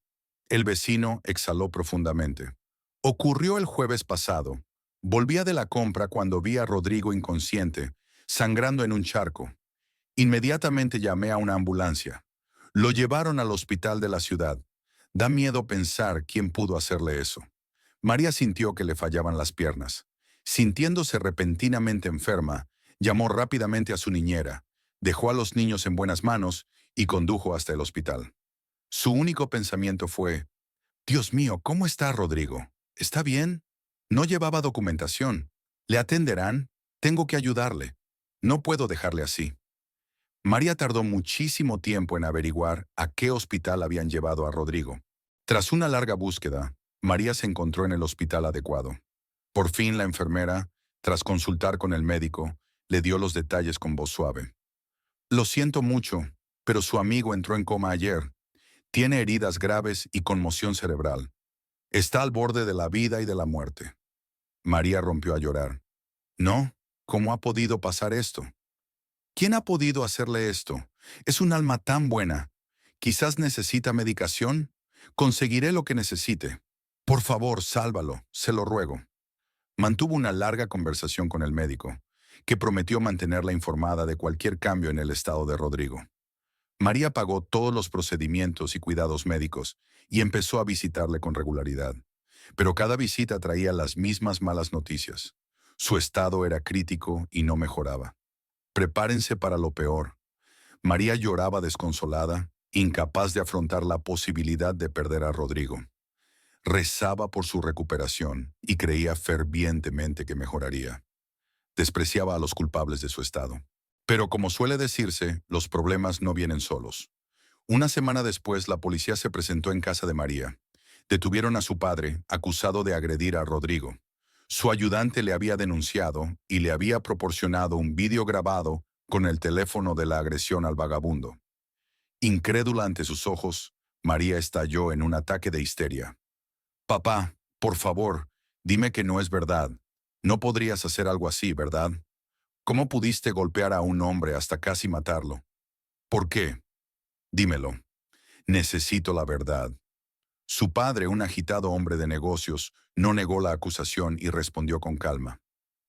El vecino exhaló profundamente. Ocurrió el jueves pasado. Volvía de la compra cuando vi a Rodrigo inconsciente, sangrando en un charco. Inmediatamente llamé a una ambulancia. Lo llevaron al hospital de la ciudad. Da miedo pensar quién pudo hacerle eso. María sintió que le fallaban las piernas. Sintiéndose repentinamente enferma, llamó rápidamente a su niñera, dejó a los niños en buenas manos y condujo hasta el hospital. Su único pensamiento fue, Dios mío, ¿cómo está Rodrigo? ¿Está bien? No llevaba documentación. ¿Le atenderán? Tengo que ayudarle. No puedo dejarle así. María tardó muchísimo tiempo en averiguar a qué hospital habían llevado a Rodrigo. Tras una larga búsqueda, María se encontró en el hospital adecuado. Por fin la enfermera, tras consultar con el médico, le dio los detalles con voz suave. Lo siento mucho, pero su amigo entró en coma ayer. Tiene heridas graves y conmoción cerebral. Está al borde de la vida y de la muerte. María rompió a llorar. No, ¿cómo ha podido pasar esto? ¿Quién ha podido hacerle esto? Es un alma tan buena. Quizás necesita medicación. Conseguiré lo que necesite. Por favor, sálvalo, se lo ruego. Mantuvo una larga conversación con el médico, que prometió mantenerla informada de cualquier cambio en el estado de Rodrigo. María pagó todos los procedimientos y cuidados médicos y empezó a visitarle con regularidad. Pero cada visita traía las mismas malas noticias. Su estado era crítico y no mejoraba. Prepárense para lo peor. María lloraba desconsolada, incapaz de afrontar la posibilidad de perder a Rodrigo. Rezaba por su recuperación y creía fervientemente que mejoraría. Despreciaba a los culpables de su estado. Pero como suele decirse, los problemas no vienen solos. Una semana después, la policía se presentó en casa de María. Detuvieron a su padre, acusado de agredir a Rodrigo. Su ayudante le había denunciado y le había proporcionado un vídeo grabado con el teléfono de la agresión al vagabundo. Incrédula ante sus ojos, María estalló en un ataque de histeria. Papá, por favor, dime que no es verdad. No podrías hacer algo así, ¿verdad? ¿Cómo pudiste golpear a un hombre hasta casi matarlo? ¿Por qué? Dímelo. Necesito la verdad. Su padre, un agitado hombre de negocios, no negó la acusación y respondió con calma.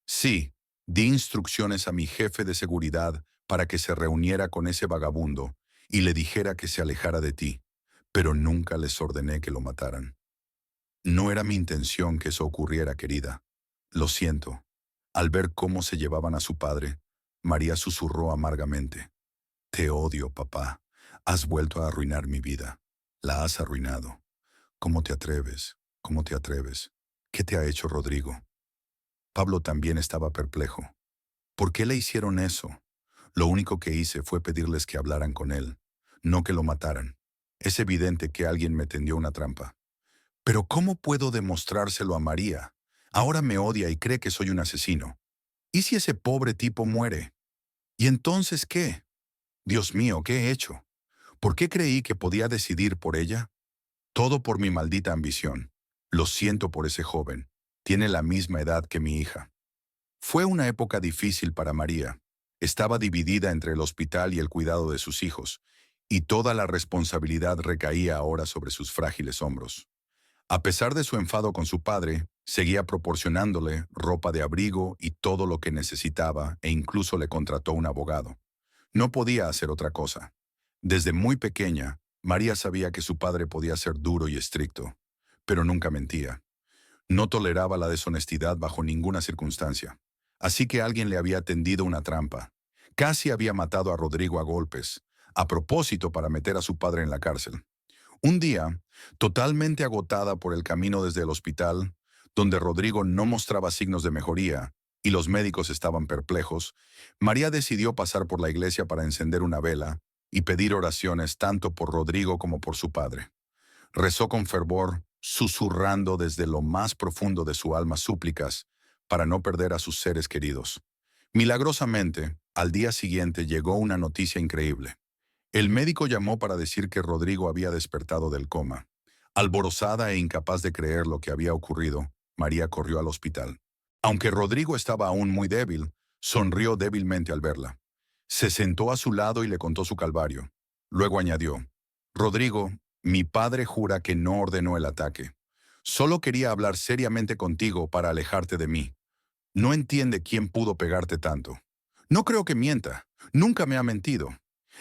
Sí, di instrucciones a mi jefe de seguridad para que se reuniera con ese vagabundo y le dijera que se alejara de ti, pero nunca les ordené que lo mataran. No era mi intención que eso ocurriera, querida. Lo siento. Al ver cómo se llevaban a su padre, María susurró amargamente. Te odio, papá. Has vuelto a arruinar mi vida. La has arruinado. ¿Cómo te atreves? ¿Cómo te atreves? ¿Qué te ha hecho Rodrigo? Pablo también estaba perplejo. ¿Por qué le hicieron eso? Lo único que hice fue pedirles que hablaran con él, no que lo mataran. Es evidente que alguien me tendió una trampa. Pero ¿cómo puedo demostrárselo a María? Ahora me odia y cree que soy un asesino. ¿Y si ese pobre tipo muere? ¿Y entonces qué? Dios mío, ¿qué he hecho? ¿Por qué creí que podía decidir por ella? Todo por mi maldita ambición. Lo siento por ese joven. Tiene la misma edad que mi hija. Fue una época difícil para María. Estaba dividida entre el hospital y el cuidado de sus hijos, y toda la responsabilidad recaía ahora sobre sus frágiles hombros. A pesar de su enfado con su padre, seguía proporcionándole ropa de abrigo y todo lo que necesitaba e incluso le contrató un abogado. No podía hacer otra cosa. Desde muy pequeña, María sabía que su padre podía ser duro y estricto, pero nunca mentía. No toleraba la deshonestidad bajo ninguna circunstancia. Así que alguien le había tendido una trampa. Casi había matado a Rodrigo a golpes, a propósito para meter a su padre en la cárcel. Un día, totalmente agotada por el camino desde el hospital, donde Rodrigo no mostraba signos de mejoría y los médicos estaban perplejos, María decidió pasar por la iglesia para encender una vela y pedir oraciones tanto por Rodrigo como por su padre. Rezó con fervor, susurrando desde lo más profundo de su alma súplicas para no perder a sus seres queridos. Milagrosamente, al día siguiente llegó una noticia increíble. El médico llamó para decir que Rodrigo había despertado del coma. Alborozada e incapaz de creer lo que había ocurrido, María corrió al hospital. Aunque Rodrigo estaba aún muy débil, sonrió débilmente al verla. Se sentó a su lado y le contó su calvario. Luego añadió, Rodrigo, mi padre jura que no ordenó el ataque. Solo quería hablar seriamente contigo para alejarte de mí. No entiende quién pudo pegarte tanto. No creo que mienta. Nunca me ha mentido.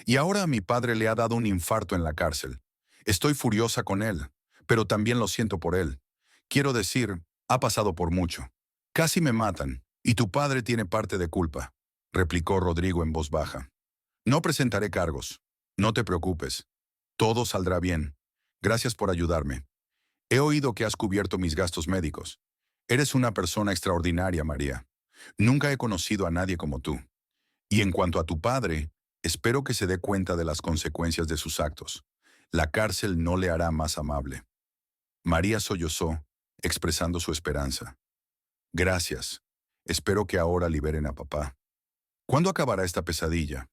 Y ahora a mi padre le ha dado un infarto en la cárcel. Estoy furiosa con él, pero también lo siento por él. Quiero decir, ha pasado por mucho. Casi me matan, y tu padre tiene parte de culpa, replicó Rodrigo en voz baja. No presentaré cargos. No te preocupes. Todo saldrá bien. Gracias por ayudarme. He oído que has cubierto mis gastos médicos. Eres una persona extraordinaria, María. Nunca he conocido a nadie como tú. Y en cuanto a tu padre, espero que se dé cuenta de las consecuencias de sus actos. La cárcel no le hará más amable. María sollozó, expresando su esperanza. Gracias. Espero que ahora liberen a papá. ¿Cuándo acabará esta pesadilla?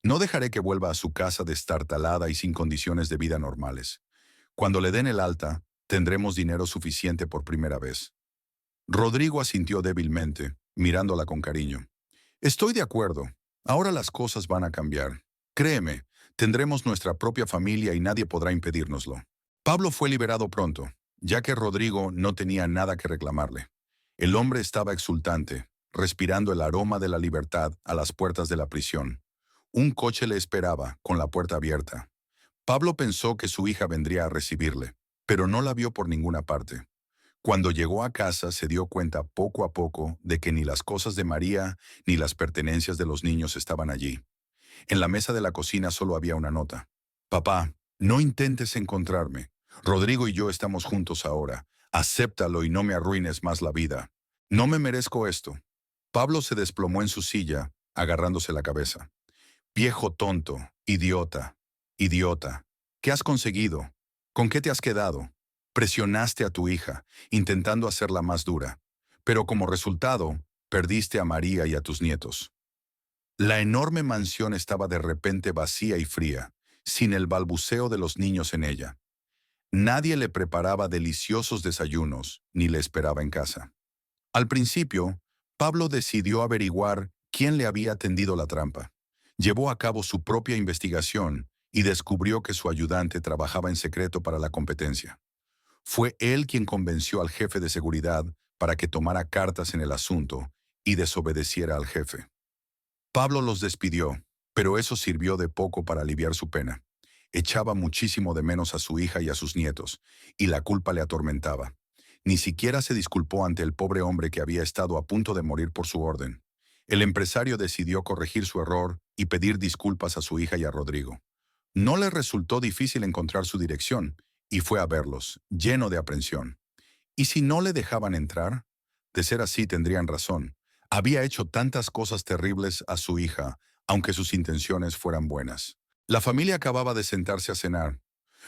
No dejaré que vuelva a su casa destartalada y sin condiciones de vida normales. Cuando le den el alta, tendremos dinero suficiente por primera vez. Rodrigo asintió débilmente, mirándola con cariño. Estoy de acuerdo. Ahora las cosas van a cambiar. Créeme, tendremos nuestra propia familia y nadie podrá impedírnoslo. Pablo fue liberado pronto, ya que Rodrigo no tenía nada que reclamarle. El hombre estaba exultante, respirando el aroma de la libertad a las puertas de la prisión. Un coche le esperaba, con la puerta abierta. Pablo pensó que su hija vendría a recibirle, pero no la vio por ninguna parte. Cuando llegó a casa se dio cuenta poco a poco de que ni las cosas de María ni las pertenencias de los niños estaban allí. En la mesa de la cocina solo había una nota. Papá, no intentes encontrarme. Rodrigo y yo estamos juntos ahora. Acéptalo y no me arruines más la vida. No me merezco esto. Pablo se desplomó en su silla, agarrándose la cabeza. Viejo tonto, idiota, idiota. ¿Qué has conseguido? ¿Con qué te has quedado? Presionaste a tu hija, intentando hacerla más dura, pero como resultado, perdiste a María y a tus nietos. La enorme mansión estaba de repente vacía y fría, sin el balbuceo de los niños en ella. Nadie le preparaba deliciosos desayunos, ni le esperaba en casa. Al principio, Pablo decidió averiguar quién le había tendido la trampa. Llevó a cabo su propia investigación y descubrió que su ayudante trabajaba en secreto para la competencia. Fue él quien convenció al jefe de seguridad para que tomara cartas en el asunto y desobedeciera al jefe. Pablo los despidió, pero eso sirvió de poco para aliviar su pena. Echaba muchísimo de menos a su hija y a sus nietos, y la culpa le atormentaba. Ni siquiera se disculpó ante el pobre hombre que había estado a punto de morir por su orden. El empresario decidió corregir su error y pedir disculpas a su hija y a Rodrigo. No le resultó difícil encontrar su dirección, y fue a verlos, lleno de aprensión. ¿Y si no le dejaban entrar? De ser así tendrían razón. Había hecho tantas cosas terribles a su hija, aunque sus intenciones fueran buenas. La familia acababa de sentarse a cenar.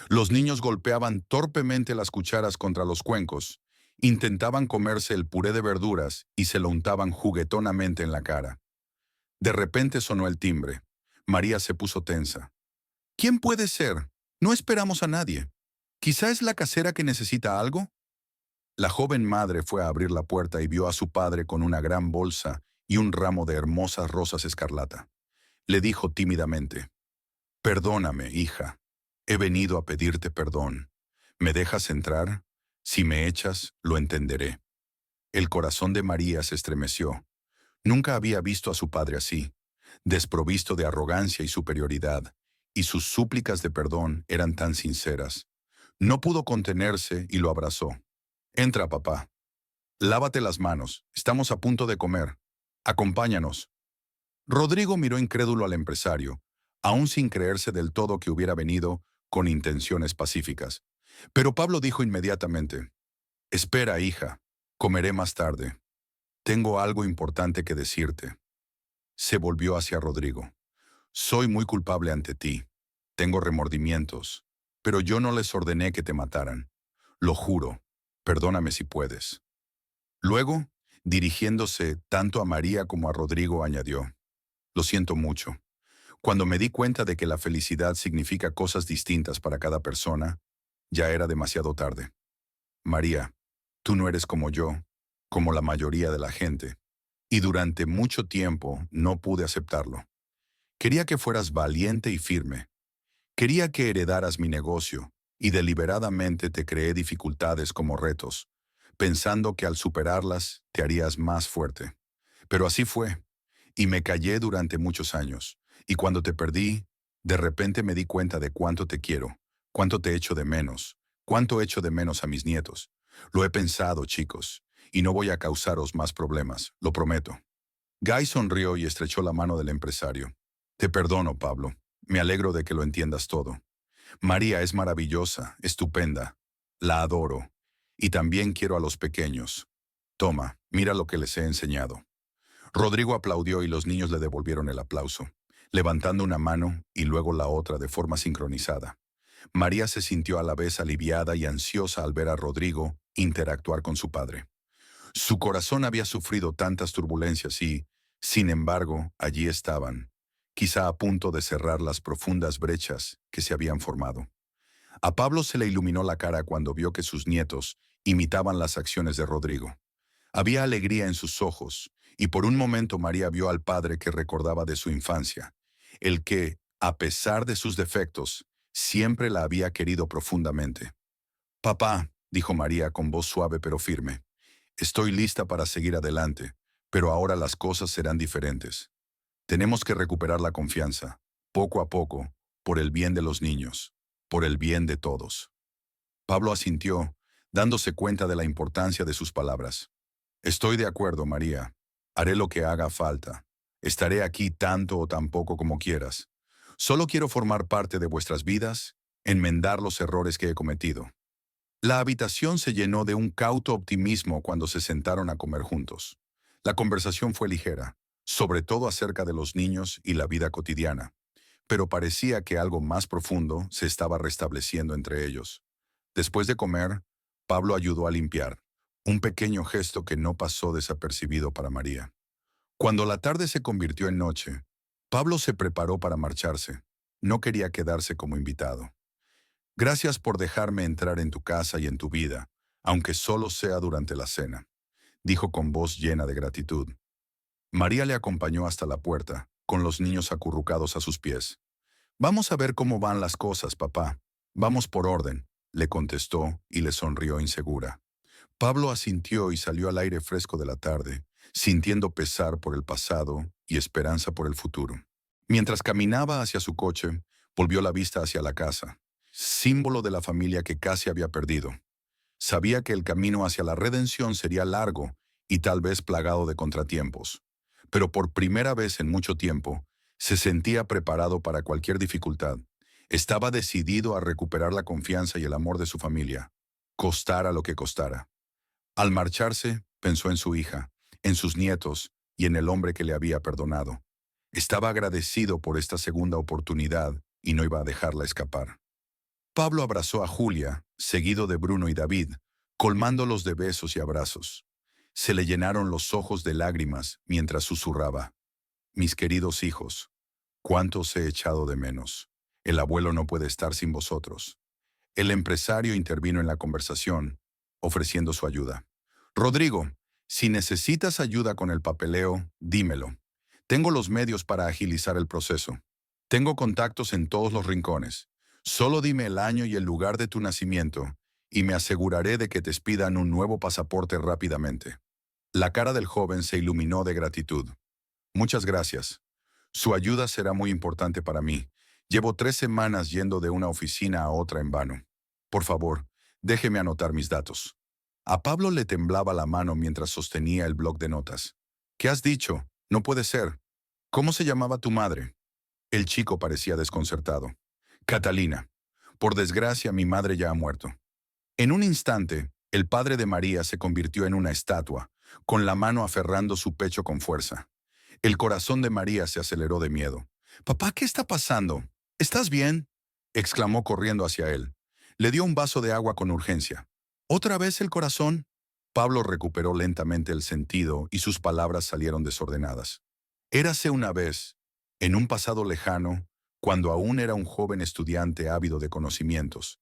Los niños golpeaban torpemente las cucharas contra los cuencos, intentaban comerse el puré de verduras y se lo untaban juguetonamente en la cara. De repente sonó el timbre. María se puso tensa. ¿Quién puede ser? No esperamos a nadie. ¿Quizá es la casera que necesita algo? La joven madre fue a abrir la puerta y vio a su padre con una gran bolsa y un ramo de hermosas rosas escarlata. Le dijo tímidamente, «Perdóname, hija. He venido a pedirte perdón. ¿Me dejas entrar? Si me echas, lo entenderé». El corazón de María se estremeció. Nunca había visto a su padre así, desprovisto de arrogancia y superioridad, y sus súplicas de perdón eran tan sinceras. No pudo contenerse y lo abrazó. Entra, papá. Lávate las manos. Estamos a punto de comer. Acompáñanos. Rodrigo miró incrédulo al empresario, aún sin creerse del todo que hubiera venido con intenciones pacíficas. Pero Pablo dijo inmediatamente, «Espera, hija, comeré más tarde. Tengo algo importante que decirte». Se volvió hacia Rodrigo. «Soy muy culpable ante ti. Tengo remordimientos, pero yo no les ordené que te mataran. Lo juro. Perdóname si puedes». Luego, dirigiéndose tanto a María como a Rodrigo, añadió, «Lo siento mucho. Cuando me di cuenta de que la felicidad significa cosas distintas para cada persona, ya era demasiado tarde. María, tú no eres como yo, como la mayoría de la gente, y durante mucho tiempo no pude aceptarlo. Quería que fueras valiente y firme. Quería que heredaras mi negocio, y deliberadamente te creé dificultades como retos, pensando que al superarlas te harías más fuerte. Pero así fue, y me callé durante muchos años, y cuando te perdí, de repente me di cuenta de cuánto te quiero, cuánto te echo de menos, cuánto echo de menos a mis nietos. Lo he pensado, chicos, y no voy a causaros más problemas, lo prometo». Guy sonrió y estrechó la mano del empresario. «Te perdono, Pablo. Me alegro de que lo entiendas todo. María es maravillosa, estupenda. La adoro. Y también quiero a los pequeños. Toma, mira lo que les he enseñado». Rodrigo aplaudió y los niños le devolvieron el aplauso, levantando una mano y luego la otra de forma sincronizada. María se sintió a la vez aliviada y ansiosa al ver a Rodrigo interactuar con su padre. Su corazón había sufrido tantas turbulencias y, sin embargo, allí estaban, quizá a punto de cerrar las profundas brechas que se habían formado. A Pablo se le iluminó la cara cuando vio que sus nietos imitaban las acciones de Rodrigo. Había alegría en sus ojos, y por un momento María vio al padre que recordaba de su infancia, el que, a pesar de sus defectos, siempre la había querido profundamente. «Papá», dijo María con voz suave pero firme, «estoy lista para seguir adelante, pero ahora las cosas serán diferentes. Tenemos que recuperar la confianza, poco a poco, por el bien de los niños, por el bien de todos». Pablo asintió, dándose cuenta de la importancia de sus palabras. «Estoy de acuerdo, María. Haré lo que haga falta. Estaré aquí tanto o tan poco como quieras. Solo quiero formar parte de vuestras vidas, enmendar los errores que he cometido». La habitación se llenó de un cauto optimismo cuando se sentaron a comer juntos. La conversación fue ligera, sobre todo acerca de los niños y la vida cotidiana, pero parecía que algo más profundo se estaba restableciendo entre ellos. Después de comer, Pablo ayudó a limpiar, un pequeño gesto que no pasó desapercibido para María. Cuando la tarde se convirtió en noche, Pablo se preparó para marcharse. No quería quedarse como invitado. «Gracias por dejarme entrar en tu casa y en tu vida, aunque solo sea durante la cena», dijo con voz llena de gratitud. María le acompañó hasta la puerta, con los niños acurrucados a sus pies. «Vamos a ver cómo van las cosas, papá. Vamos por orden», le contestó y le sonrió insegura. Pablo asintió y salió al aire fresco de la tarde, sintiendo pesar por el pasado y esperanza por el futuro. Mientras caminaba hacia su coche, volvió la vista hacia la casa, símbolo de la familia que casi había perdido. Sabía que el camino hacia la redención sería largo y tal vez plagado de contratiempos, pero por primera vez en mucho tiempo, se sentía preparado para cualquier dificultad. Estaba decidido a recuperar la confianza y el amor de su familia, costara lo que costara. Al marcharse, pensó en su hija, en sus nietos y en el hombre que le había perdonado. Estaba agradecido por esta segunda oportunidad y no iba a dejarla escapar. Pablo abrazó a Julia, seguido de Bruno y David, colmándolos de besos y abrazos. Se le llenaron los ojos de lágrimas mientras susurraba: «Mis queridos hijos, cuánto os he echado de menos. El abuelo no puede estar sin vosotros». El empresario intervino en la conversación, ofreciendo su ayuda. «Rodrigo, si necesitas ayuda con el papeleo, dímelo. Tengo los medios para agilizar el proceso. Tengo contactos en todos los rincones. Solo dime el año y el lugar de tu nacimiento, y me aseguraré de que te expidan un nuevo pasaporte rápidamente». La cara del joven se iluminó de gratitud. «Muchas gracias. Su ayuda será muy importante para mí, Llevo 3 semanas yendo de una oficina a otra en vano. Por favor, déjeme anotar mis datos. A Pablo le temblaba la mano mientras sostenía el bloc de notas. ¿Qué has dicho? No puede ser. ¿Cómo se llamaba tu madre? El chico parecía desconcertado. Catalina. Por desgracia, mi madre ya ha muerto. En un instante, el padre de María se convirtió en una estatua, con la mano aferrando su pecho con fuerza. El corazón de María se aceleró de miedo. «Papá, ¿qué está pasando? ¿Estás bien?», exclamó corriendo hacia él. Le dio un vaso de agua con urgencia. «¿Otra vez el corazón?». Pablo recuperó lentamente el sentido y sus palabras salieron desordenadas. Érase una vez, en un pasado lejano, cuando aún era un joven estudiante ávido de conocimientos,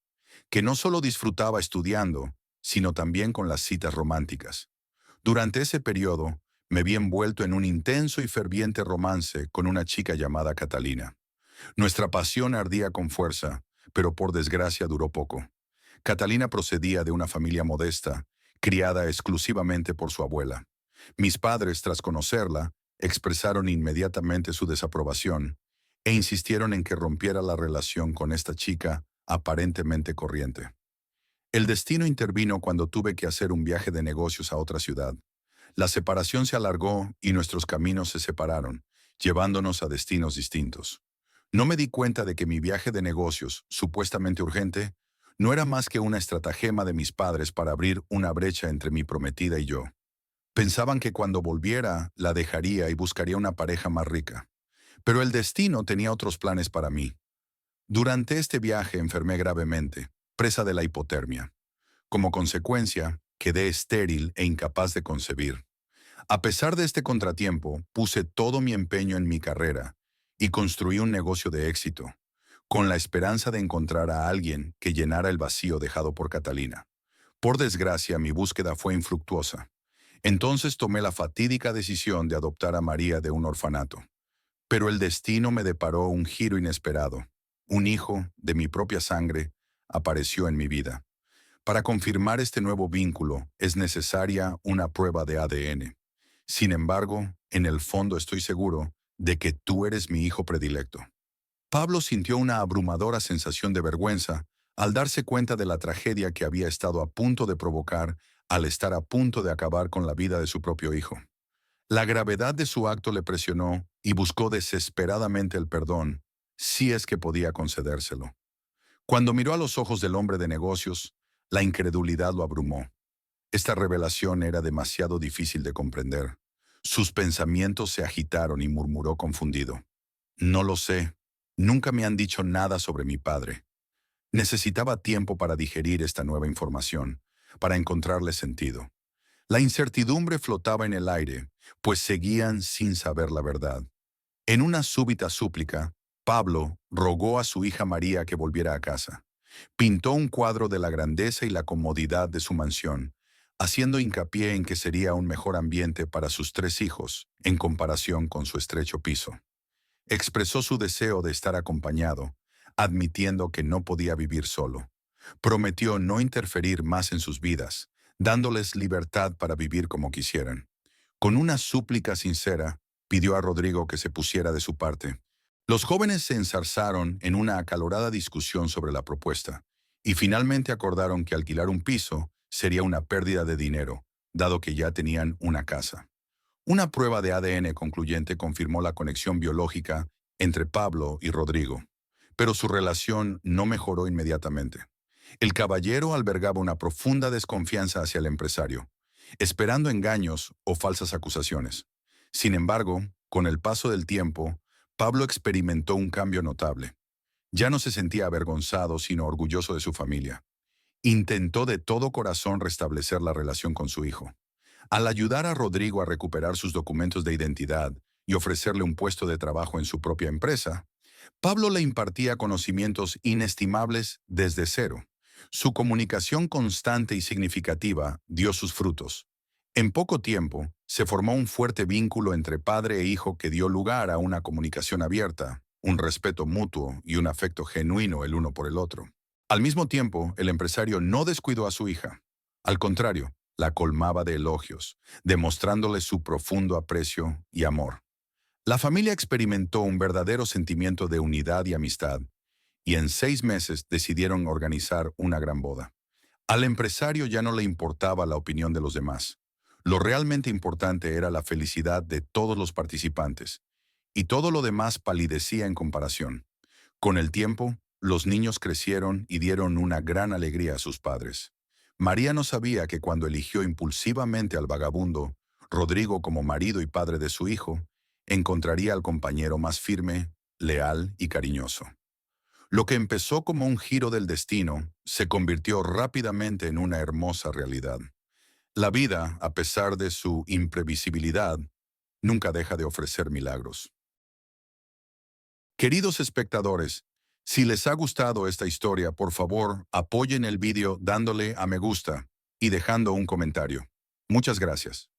que no solo disfrutaba estudiando, sino también con las citas románticas. Durante ese periodo, me vi envuelto en un intenso y ferviente romance con una chica llamada Catalina. Nuestra pasión ardía con fuerza, pero por desgracia duró poco. Catalina procedía de una familia modesta, criada exclusivamente por su abuela. Mis padres, tras conocerla, expresaron inmediatamente su desaprobación e insistieron en que rompiera la relación con esta chica aparentemente corriente. El destino intervino cuando tuve que hacer un viaje de negocios a otra ciudad. La separación se alargó y nuestros caminos se separaron, llevándonos a destinos distintos. No me di cuenta de que mi viaje de negocios, supuestamente urgente, no era más que una estratagema de mis padres para abrir una brecha entre mi prometida y yo. Pensaban que cuando volviera la dejaría y buscaría una pareja más rica. Pero el destino tenía otros planes para mí. Durante este viaje enfermé gravemente, presa de la hipotermia. Como consecuencia, quedé estéril e incapaz de concebir. A pesar de este contratiempo, puse todo mi empeño en mi carrera y construí un negocio de éxito, con la esperanza de encontrar a alguien que llenara el vacío dejado por Catalina. Por desgracia, mi búsqueda fue infructuosa. Entonces tomé la fatídica decisión de adoptar a María de un orfanato. Pero el destino me deparó un giro inesperado. Un hijo, de mi propia sangre, apareció en mi vida. Para confirmar este nuevo vínculo es necesaria una prueba de ADN. Sin embargo, en el fondo estoy seguro de que tú eres mi hijo predilecto. Pablo sintió una abrumadora sensación de vergüenza al darse cuenta de la tragedia que había estado a punto de provocar al estar a punto de acabar con la vida de su propio hijo. La gravedad de su acto le presionó y buscó desesperadamente el perdón, si es que podía concedérselo. Cuando miró a los ojos del hombre de negocios, la incredulidad lo abrumó. Esta revelación era demasiado difícil de comprender. Sus pensamientos se agitaron y murmuró confundido. No lo sé. Nunca me han dicho nada sobre mi padre. Necesitaba tiempo para digerir esta nueva información, para encontrarle sentido. La incertidumbre flotaba en el aire, pues seguían sin saber la verdad. En una súbita súplica, Pablo rogó a su hija María que volviera a casa. Pintó un cuadro de la grandeza y la comodidad de su mansión, haciendo hincapié en que sería un mejor ambiente para sus 3 hijos, en comparación con su estrecho piso. Expresó su deseo de estar acompañado, admitiendo que no podía vivir solo. Prometió no interferir más en sus vidas, dándoles libertad para vivir como quisieran. Con una súplica sincera, pidió a Rodrigo que se pusiera de su parte. Los jóvenes se enzarzaron en una acalorada discusión sobre la propuesta, y finalmente acordaron que alquilar un piso sería una pérdida de dinero, dado que ya tenían una casa. Una prueba de ADN concluyente confirmó la conexión biológica entre Pablo y Rodrigo, pero su relación no mejoró inmediatamente. El caballero albergaba una profunda desconfianza hacia el empresario, esperando engaños o falsas acusaciones. Sin embargo, con el paso del tiempo, Pablo experimentó un cambio notable. Ya no se sentía avergonzado, sino orgulloso de su familia. Intentó de todo corazón restablecer la relación con su hijo. Al ayudar a Rodrigo a recuperar sus documentos de identidad y ofrecerle un puesto de trabajo en su propia empresa, Pablo le impartía conocimientos inestimables desde cero. Su comunicación constante y significativa dio sus frutos. En poco tiempo, se formó un fuerte vínculo entre padre e hijo que dio lugar a una comunicación abierta, un respeto mutuo y un afecto genuino el uno por el otro. Al mismo tiempo, el empresario no descuidó a su hija. Al contrario, la colmaba de elogios, demostrándole su profundo aprecio y amor. La familia experimentó un verdadero sentimiento de unidad y amistad, y en 6 meses decidieron organizar una gran boda. Al empresario ya no le importaba la opinión de los demás. Lo realmente importante era la felicidad de todos los participantes, y todo lo demás palidecía en comparación. Con el tiempo, los niños crecieron y dieron una gran alegría a sus padres. María no sabía que cuando eligió impulsivamente al vagabundo, Rodrigo como marido y padre de su hijo, encontraría al compañero más firme, leal y cariñoso. Lo que empezó como un giro del destino se convirtió rápidamente en una hermosa realidad. La vida, a pesar de su imprevisibilidad, nunca deja de ofrecer milagros. Queridos espectadores, si les ha gustado esta historia, por favor, apoyen el vídeo dándole a me gusta y dejando un comentario. Muchas gracias.